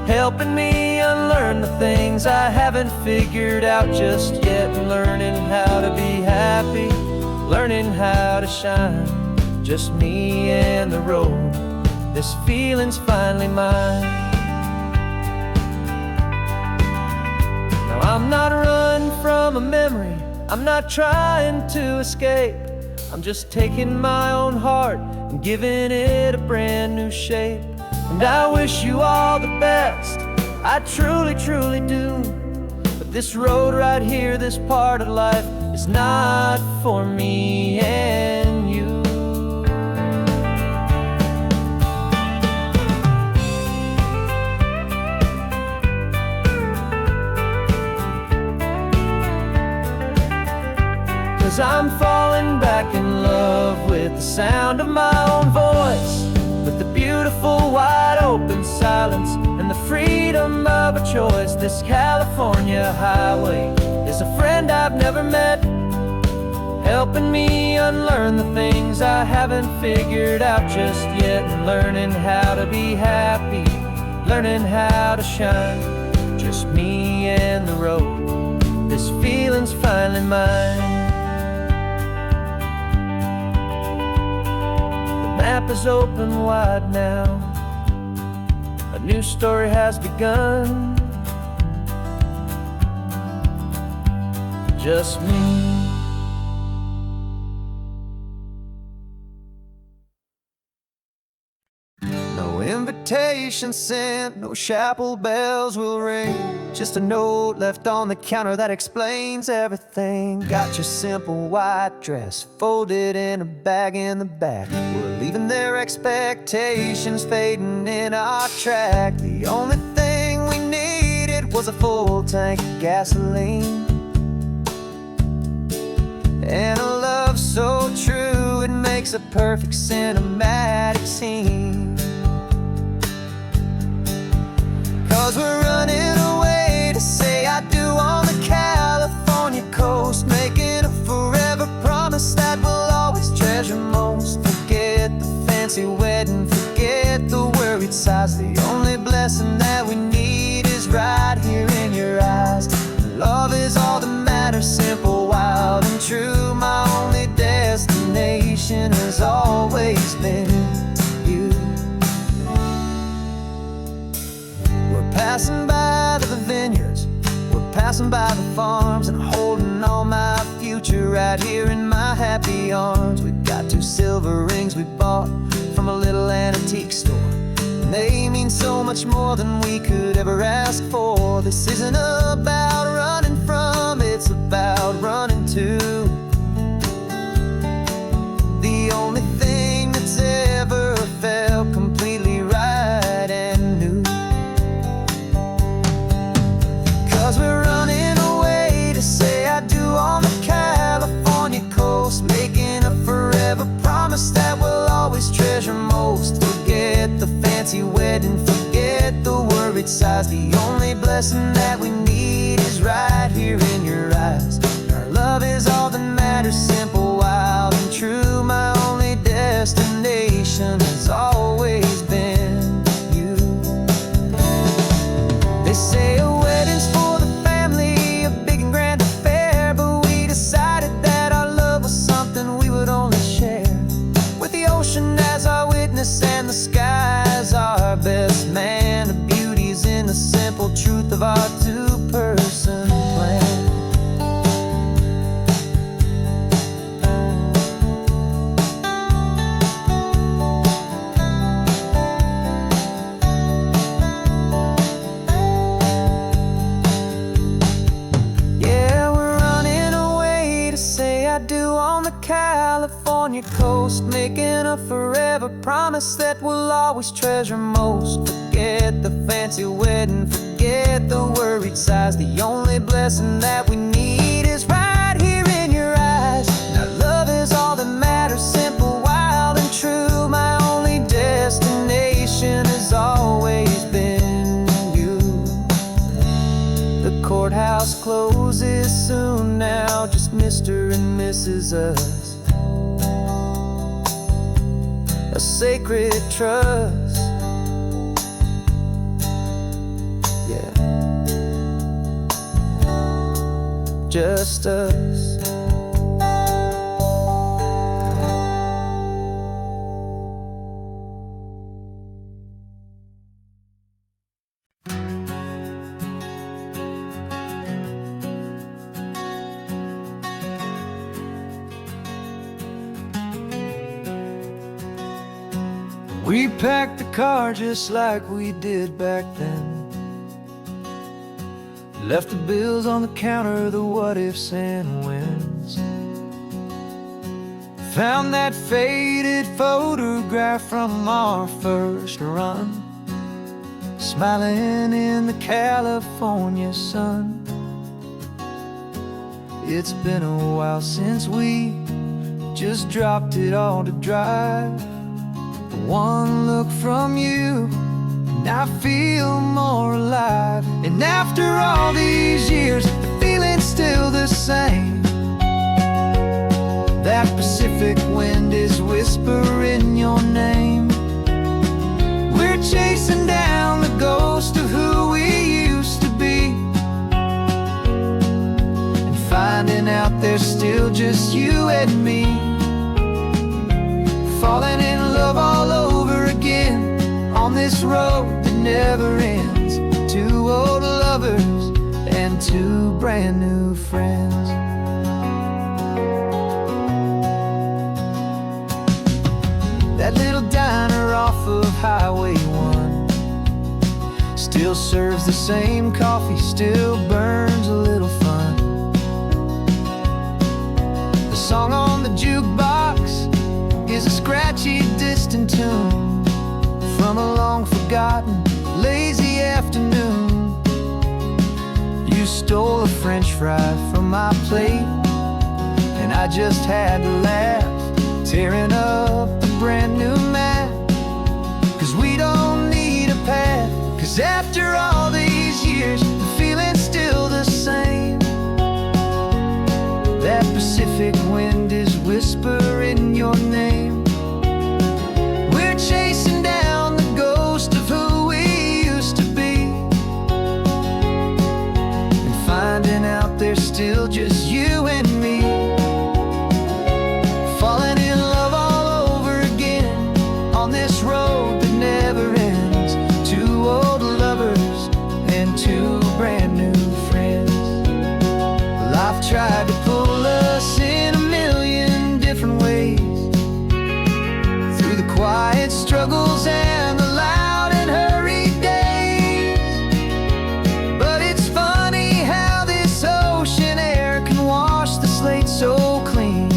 helping me unlearn the things I haven't figured out just yet. Learning how to be happy, learning how to shine, just me and the road. This feeling's finally mine. Now I'm not running from a memory, I'm not trying to escape. I'm just taking my own heart and giving it a brand new shape. And I wish you all the best, I truly, truly do. But this road right here, this part of life, is not for me and you. 'Cause I'm falling back in love with the sound of my own voice, with the beautiful wide open silence and the freedom of a choice. This California highway is a friend I've never met, helping me unlearn the things I haven't figured out just yet. And learning how to be happy, learning how to shine, just me and the road. This feeling's finally mine. The map is open wide now, a new story has begun, just me. No invitation sent, no chapel bells will ring, just a note left on the counter that explains everything. Got your simple white dress folded in a bag in the back. We're leaving their expectations fading in our track. The only thing we needed was a full tank of gasoline, and a love so true it makes a perfect cinematic scene. 'Cause we're running away to say I do on the California coast, making a forever promise that we'll always treasure most. Forget the fancy wedding, forget the worried sighs. The only blessing that we need is right here in your eyes. Love is all that matters, simple, wild, and true. My only destination has always been you. We're passing by the vineyards, we're passing by the farms, and holding on my future right here in my happy arms. We've got 2 silver rings we bought from a little antique store, and they mean so much more than we could ever ask for. This isn't about running from, it's about running to the only thing that's ever felt completely right and new. 'Cause we're running away to say I do on the California coast, making a forever promise that we'll always treasure most. Forget the fancy wedding, forget the worried sighs. The only blessing that we need is right here in your eyes. Our love is all that matters, simple, wild, and true. My only destination has always been you. They say a wedding's for the family, a big and grand affair, but California coast, making a forever promise that we'll always treasure most. Forget the fancy wedding, forget the worried sighs. The only blessing that we need is right here in your eyes. Now love is all that matters, simple, wild and true. My only destination has always been you. The courthouse closes soon now, just Mr. and Mrs. Us. A sacred trust. Yeah, just us. We packed the car just like we did back then. Left the bills on the counter, the what ifs and whens. Found that faded photograph from our first run, smiling in the California sun. It's been a while since we just dropped it all to drive. One look from you, and I feel more alive. And after all these years, the feeling's still the same. That Pacific wind is whispering your name. We're chasing down the ghost of who we used to be, and finding out there's still just you and me. Falling in love all over again on this road that never ends. Two old lovers and two brand new friends. That little diner off of Highway 1 still serves the same coffee, still burns a little fun. The song on the jukebox is a scratchy, distant tune from a long-forgotten, lazy afternoon. You stole a French fry from my plate, and I just had to laugh, tearing up the brand new map. 'Cause we don't need a path, 'cause after all these years, the feeling's still the same. That Pacific wind is whispering your name. We're chasing down the ghost of who we used to be, and finding out there's still just you and me. Falling in love all over again on this road that never ends. Two old lovers and two brand new friends. Life tried to pull us in a million different ways, through the quiet struggles and the loud and hurried days. But it's funny how this ocean air can wash the slate so clean,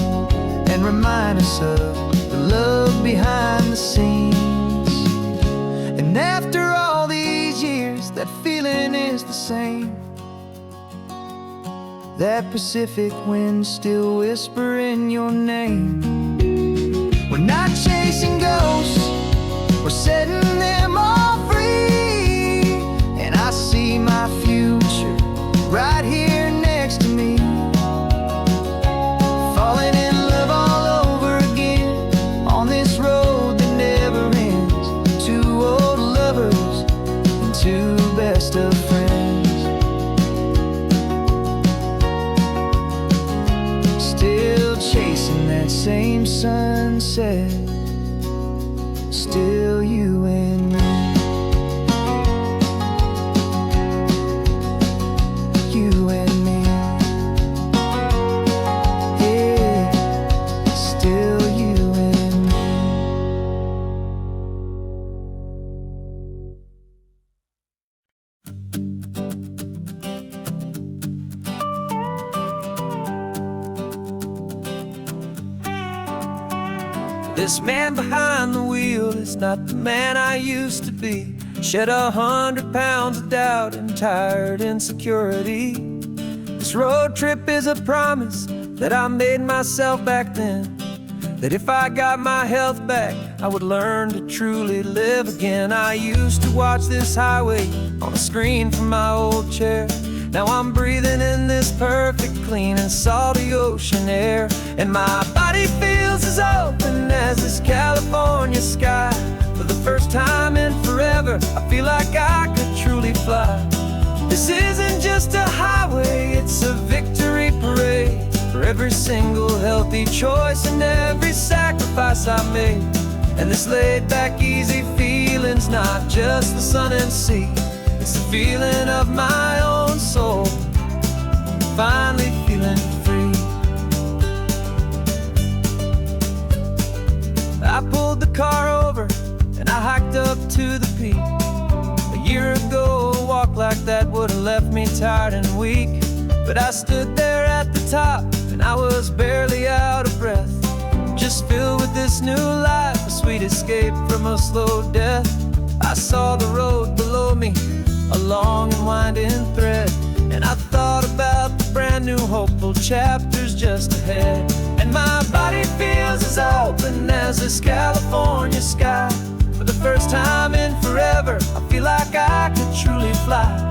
and remind us of the love behind the scenes. And after all these years, that feeling is the same. That Pacific wind still whispering your name. We're not chasing ghosts, we're setting them all free. And I see my future right here next to me. Falling in love all over again on this road that never ends. Two old lovers and two best of friends. Still chasing that same sunset, still you and me. You and me. Yeah, still you and me. This man behind the wheel is not the man I used to be. Shed 100 pounds of doubt and tired insecurity. This road trip is a promise that I made myself back then, that if I got my health back, I would learn to truly live again. I used to watch this highway on a screen from my old chair. Now I'm breathing in this perfect, clean and salty ocean air. And my body feels as open as this California sky. For the first time in forever, I feel like I could truly fly. This isn't just a highway, it's a victory parade. For every single healthy choice and every sacrifice I made. And this laid back easy feeling's not just the sun and sea. It's the feeling of my own soul, finally feeling free. I pulled the car over and I hiked up to the peak. A year ago, a walk like that would have left me tired and weak. But I stood there at the top and I was barely out of breath, just filled with this new life, a sweet escape from a slow death. I saw the road below me, a long and winding thread, and I thought about the brand new hopeful chapters just ahead. And my body feels as open as this California sky. For the first time in forever, I feel like I could truly fly.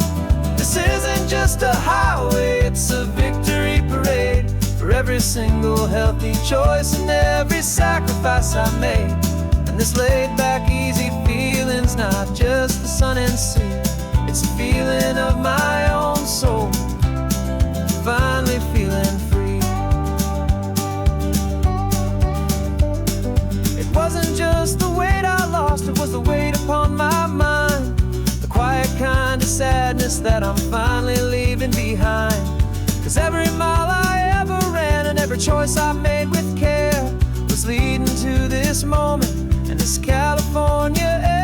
This isn't just a highway, it's a victory parade. For every single healthy choice and every sacrifice I made. And this laid back easy feeling's not just the sun and sea. It's a feeling of my own soul, finally feeling free. It wasn't just the weight I lost, it was the weight upon my mind. The quiet kind of sadness that I'm finally leaving behind. 'Cause every mile I ever ran and every choice I made with care was leading to this moment and this California air.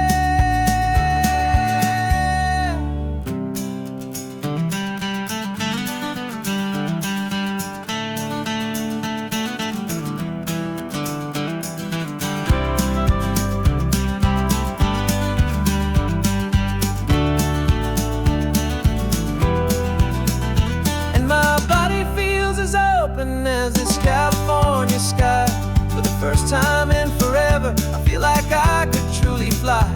As this California sky. For the first time in forever, I feel like I could truly fly.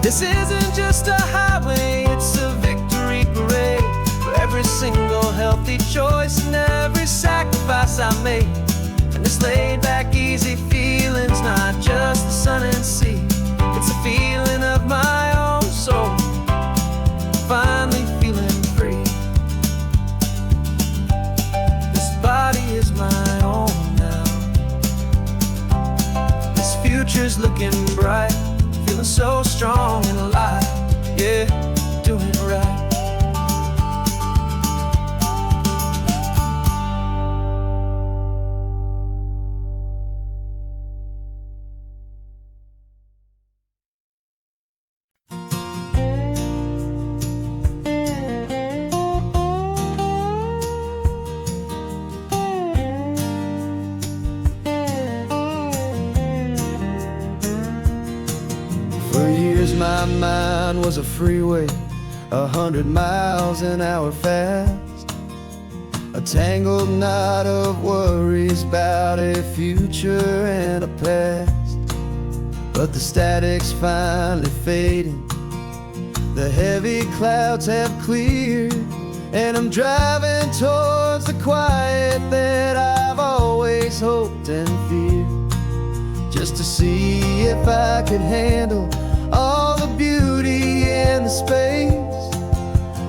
This isn't just a highway, it's a victory parade. For every single healthy choice and every sacrifice I made. And this laid back easy feeling's not just the sun and sea. It's a feeling of my own soul, finally feeling free. Body is my own now. This future's looking bright, feeling so strong and alive. Yeah, doing it right. My mind was a freeway, 100 miles an hour fast. A tangled knot of worries about a future and a past. But the static's finally fading, the heavy clouds have cleared, and I'm driving towards the quiet that I've always hoped and feared. Just to see if I could handle all the beauty in the space,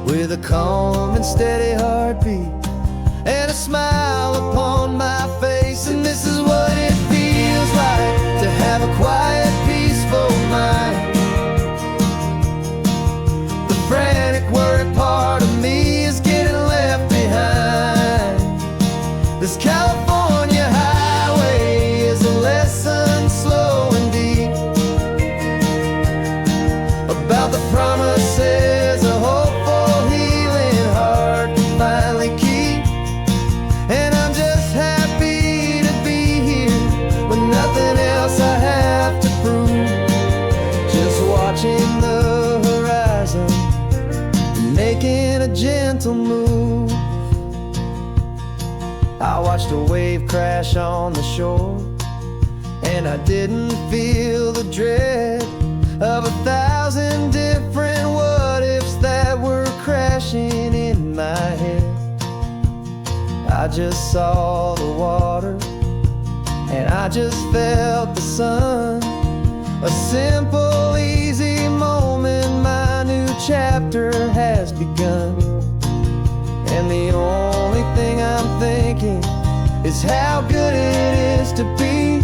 with a calm and steady heartbeat and a smile upon my face. And this is what it feels like to have a quiet, peaceful mind. The frantic, worried part of me is getting left behind. This California highway is a lesson slow and deep about the promises a hopeful, healing heart can finally keep. And I'm just happy to be here watched a wave crash on the shore, and I didn't feel the dread of 1,000 different what-ifs that were crashing in my head. I just saw the water, and I just felt the sun. A simple, easy moment, my new chapter has begun. And the only thing I'm thinking is how good it is to be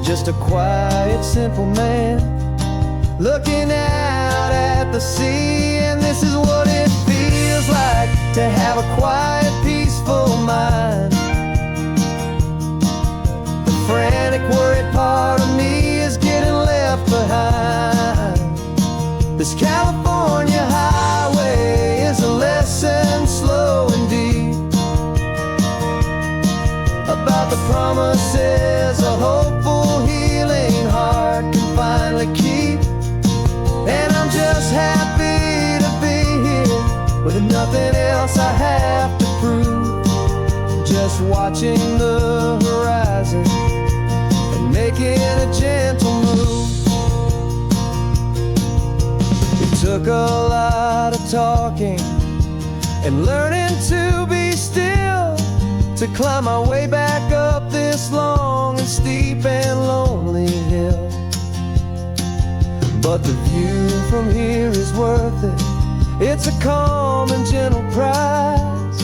just a quiet, simple man looking out at the sea. And this is what it feels like to have a quiet, peaceful mind. The frantic, worried part of me is getting left behind. This California highway is a lesson, slow and deep, about the promises a hopeful, healing heart can finally keep. And I'm just happy to be here with nothing else I have to prove, just watching the horizon and making a gentle move. It took a lot of talking and learning to be still to climb my way back up this long and steep and lonely hill. But the view from here is worth it. It's a calm and gentle prize,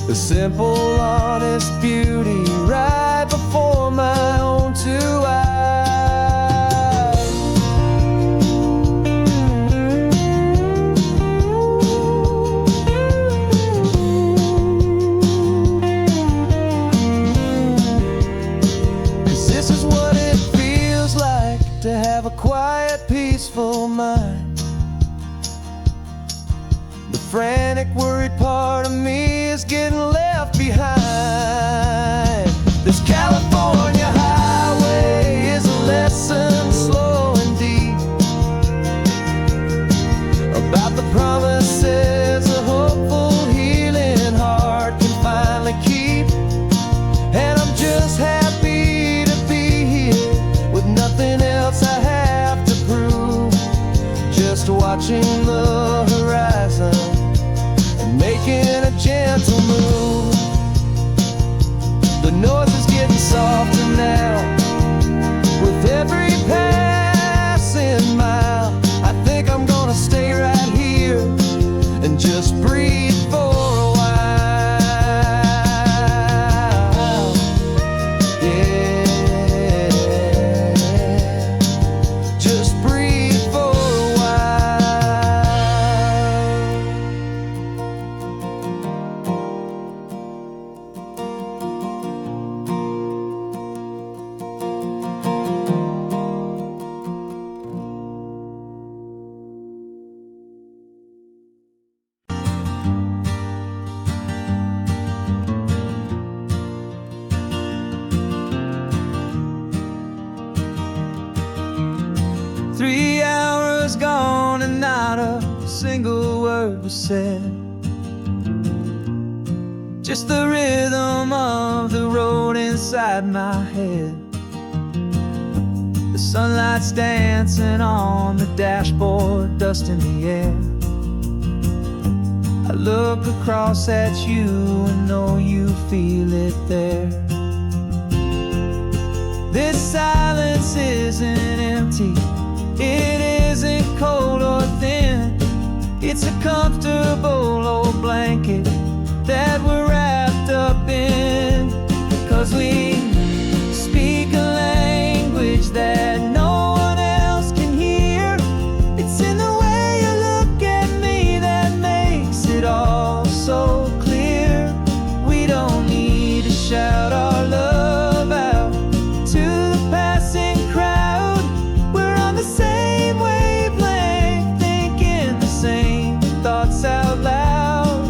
the simple, honest beauty right before my own two eyes. To have a quiet, peaceful mind. The frantic, worried part of me is getting left behind. This California highway is a lesson, slow and deep, about the promises a hopeful, healing heart can finally keep. And I'm just happy to be here with nothing else I have to prove, just watching the horizon and making a gentle move. The noise is getting softer now with every passing mile. I think I'm gonna stay right here and just breathe for a while. Yeah, just breathe for a gone and not a single word was said. Just the rhythm of the road inside my head. The sunlight's dancing on the dashboard, dust in the air. I look across at you and know you feel it there. This silence isn't empty, it isn't cold or thin. It's a comfortable old blanket that we're wrapped up in. 'Cause we speak a language that no one else can hear. It's in the way you look at me that makes it all so clear. We don't need to shout our love out to the passing crowd. We're on the same wavelength, thinking the same thoughts out loud.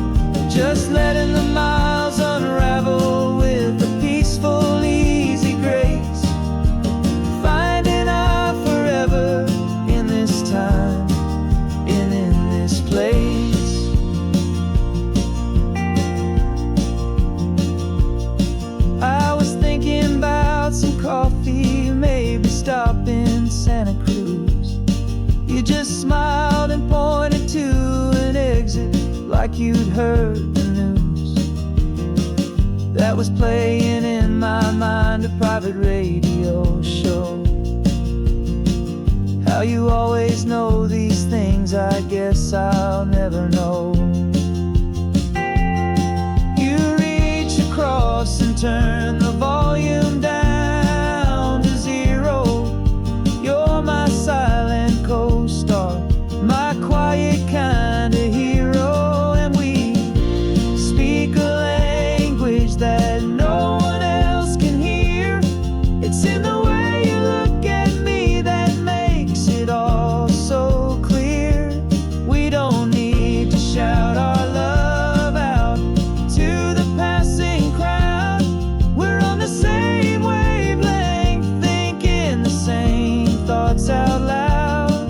smiled and pointed to an exit like you'd heard the news. That was playing in my mind, a private radio show. How you always know these things, I guess I'll never know. You reach across and turn the volume down to 0. You're my silent co-star, my quiet kind of hero. And we speak a language that no one else can hear. It's in the way you look at me that makes it all so clear. We don't need to shout our love out to the passing crowd. We're on the same wavelength, thinking the same thoughts out loud.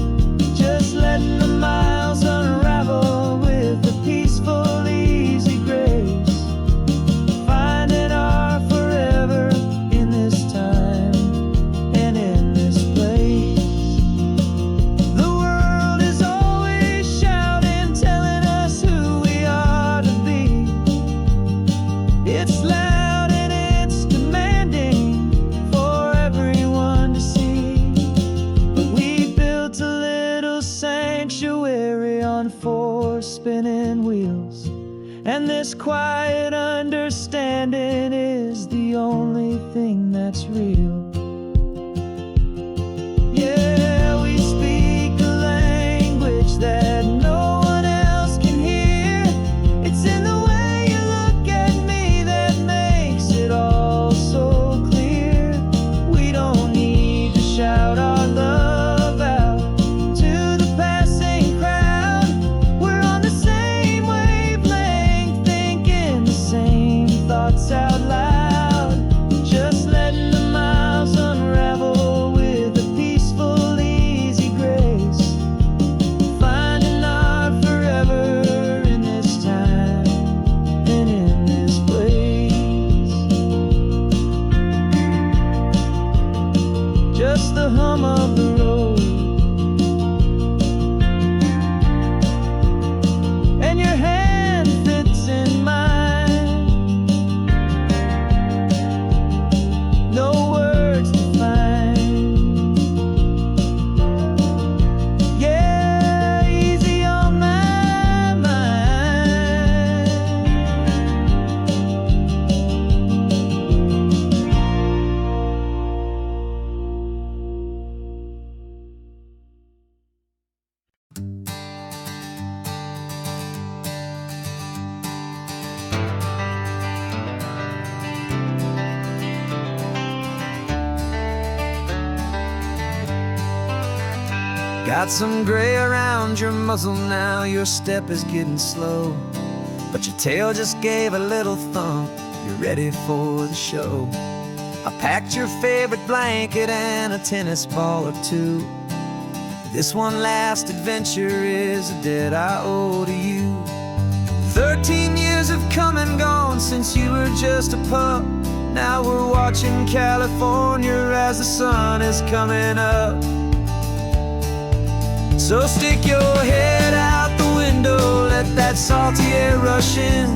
Just letting the miles unravel with a peaceful, easy grace. Finding our forever in this time and in this place. The world is always shouting, telling us who we are to be. It's loud and it's demanding for everyone to see. But we built a little sanctuary on 4 spinning wheels, and this quiet understanding is the only thing that's real. Yeah, we speak a language that no one else can hear. It's in the way you look at me that makes it all so clear. We don't need to shout our love out to the passing crowd. We're on the same wavelength, thinking the same thoughts out loud. Just letting the miles unravel with a peaceful, easy grace. Finding our forever in this time and in this place. Just the hum of the road and your hand fits in mine. No words to find. Yeah, easy on my mind. Got some gray around your muzzle now, your step is getting slow, but your tail just gave a little thump, you're ready for the show. I packed your favorite blanket and a tennis ball or two. This one last adventure is a debt I owe to you. 13 years have come and gone since you were just a pup. Now we're watching California as the sun is coming up. So stick your head out the window, let that salty air rush in,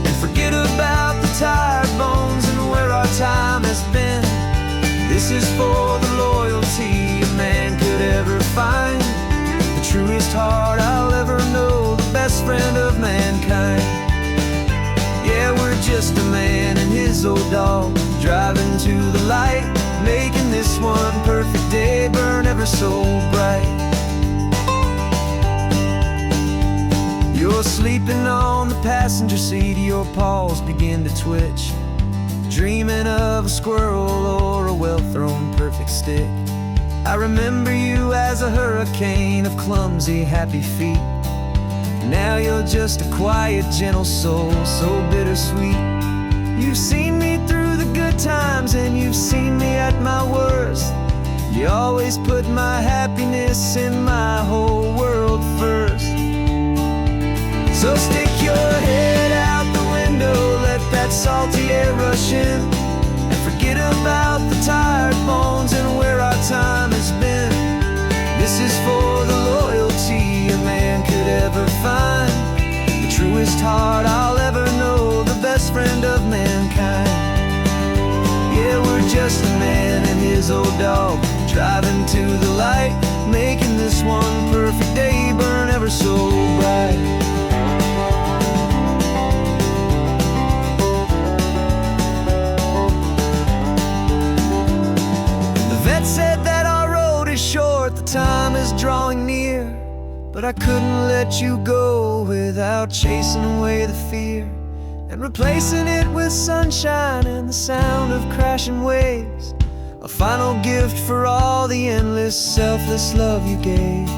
and forget about the tired bones and where our time has been. This is for the loyalty a man could ever find, the truest heart I'll ever know, the best friend of mankind. Yeah, we're just a man and his old dog, driving to the light, making this one perfect day burn ever so bright. You're sleeping on the passenger seat, your paws begin to twitch, dreaming of a squirrel or a well-thrown perfect stick. I remember you as a hurricane of clumsy, happy feet. Now you're just a quiet, gentle soul, so bittersweet. You've seen me through the good times and you've seen me at my worst. You always put my happiness in my whole world first. So stick your head out the window, let that salty air rush in, and forget about the tired bones and where our time has been. This is for the loyalty his old dog, driving to the light, making this one perfect day burn ever so bright. The vet said that our road is short, the time is drawing near, but I couldn't let you go without chasing away the fear and replacing it with sunshine and the sound of crashing waves. A final gift for all the endless, selfless love you gave.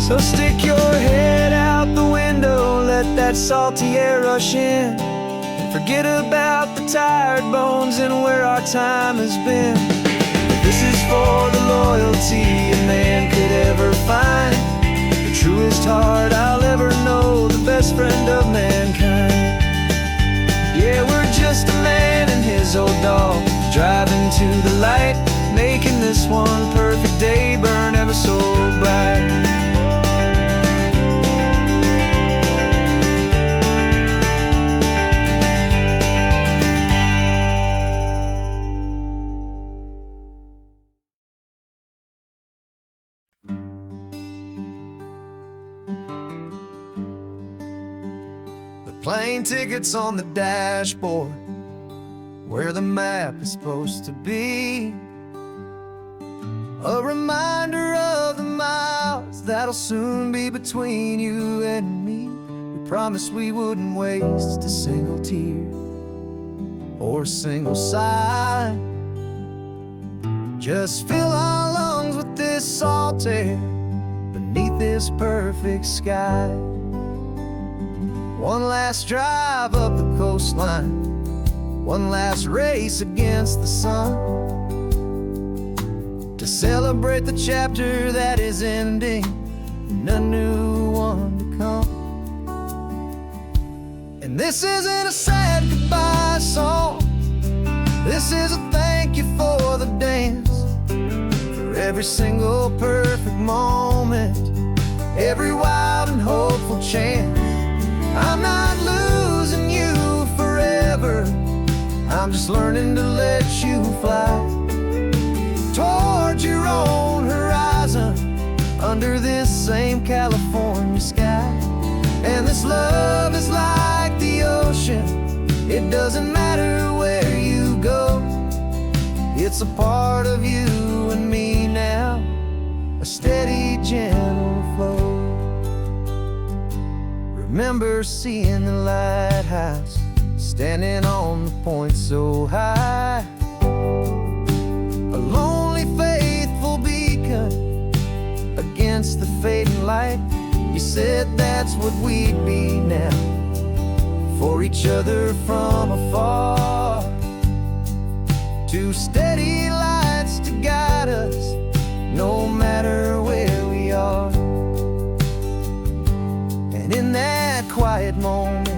So stick your head out the window, let that salty air rush in, and forget about the tired bones and where our time has been. This is for the loyalty a man could ever find, the truest heart I'll ever know, the best friend of mankind. Yeah, we're just a man and his old dog, driving to the light, making this one perfect day burn ever so bright. Plane tickets on the dashboard, where the map is supposed to be. A reminder of the miles that'll soon be between you and me. We promised we wouldn't waste a single tear or a single sigh. Just fill our lungs with this salt air beneath this perfect sky. One last drive up the coastline, one last race against the sun, to celebrate the chapter that is ending and a new one to come. And this isn't a sad goodbye song, this is a thank you for the dance, for every single perfect moment, every wild and hopeful chance. I'm not losing you forever, I'm just learning to let you fly towards your own horizon, under this same California sky. And this love is like the ocean, it doesn't matter where you go, it's a part of you and me now, a steady, gentle flow. Remember seeing the lighthouse, standing on the point so high, a lonely, faithful beacon against the fading light. You said that's what we'd be now, for each other from afar. Two steady lights to guide us, no matter where we are. And in that quiet moment,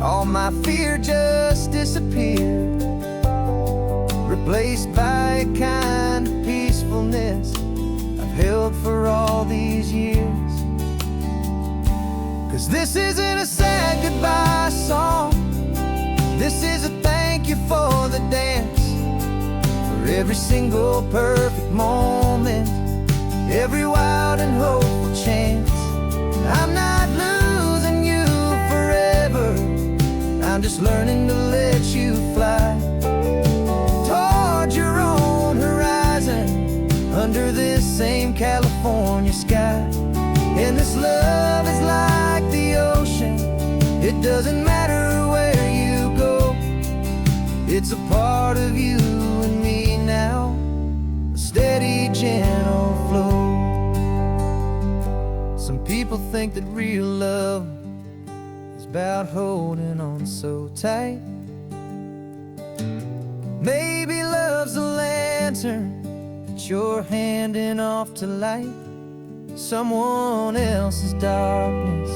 all my fear just disappeared, replaced by a kind of peacefulness I've held for all these years. 'Cause this isn't a sad goodbye song, this is a thank you for the dance, for every single perfect moment, every wild and hopeful chance. I'm not losing you forever, I'm just learning to let you fly towards your own horizon, under this same California sky. And this love is like the ocean, it doesn't matter where you go, it's a part of you and me now, a steady, gentle flow. Some people think that real love is about holding on so tight. Maybe love's a lantern that you're handing off to light someone else's darkness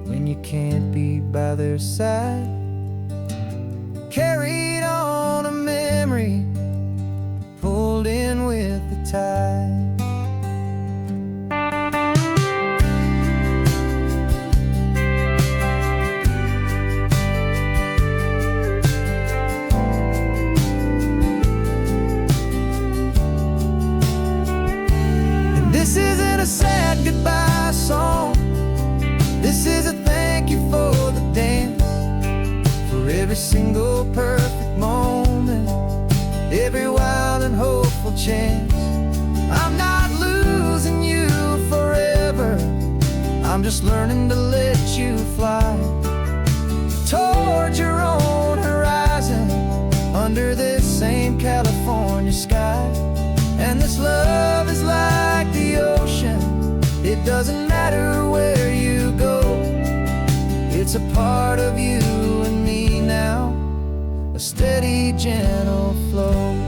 when when you can't be by their side. Carried on a memory, pulled in with the tide. This isn't a sad goodbye song. This is a thank you for the dance, for every single perfect moment, every wild and hopeful chance. I'm not losing you forever, I'm just learning to let you fly towards your own horizon, under this same California sky. And this love is like the ocean, it doesn't matter where you go. It's a part of you and me now, a steady, gentle flow.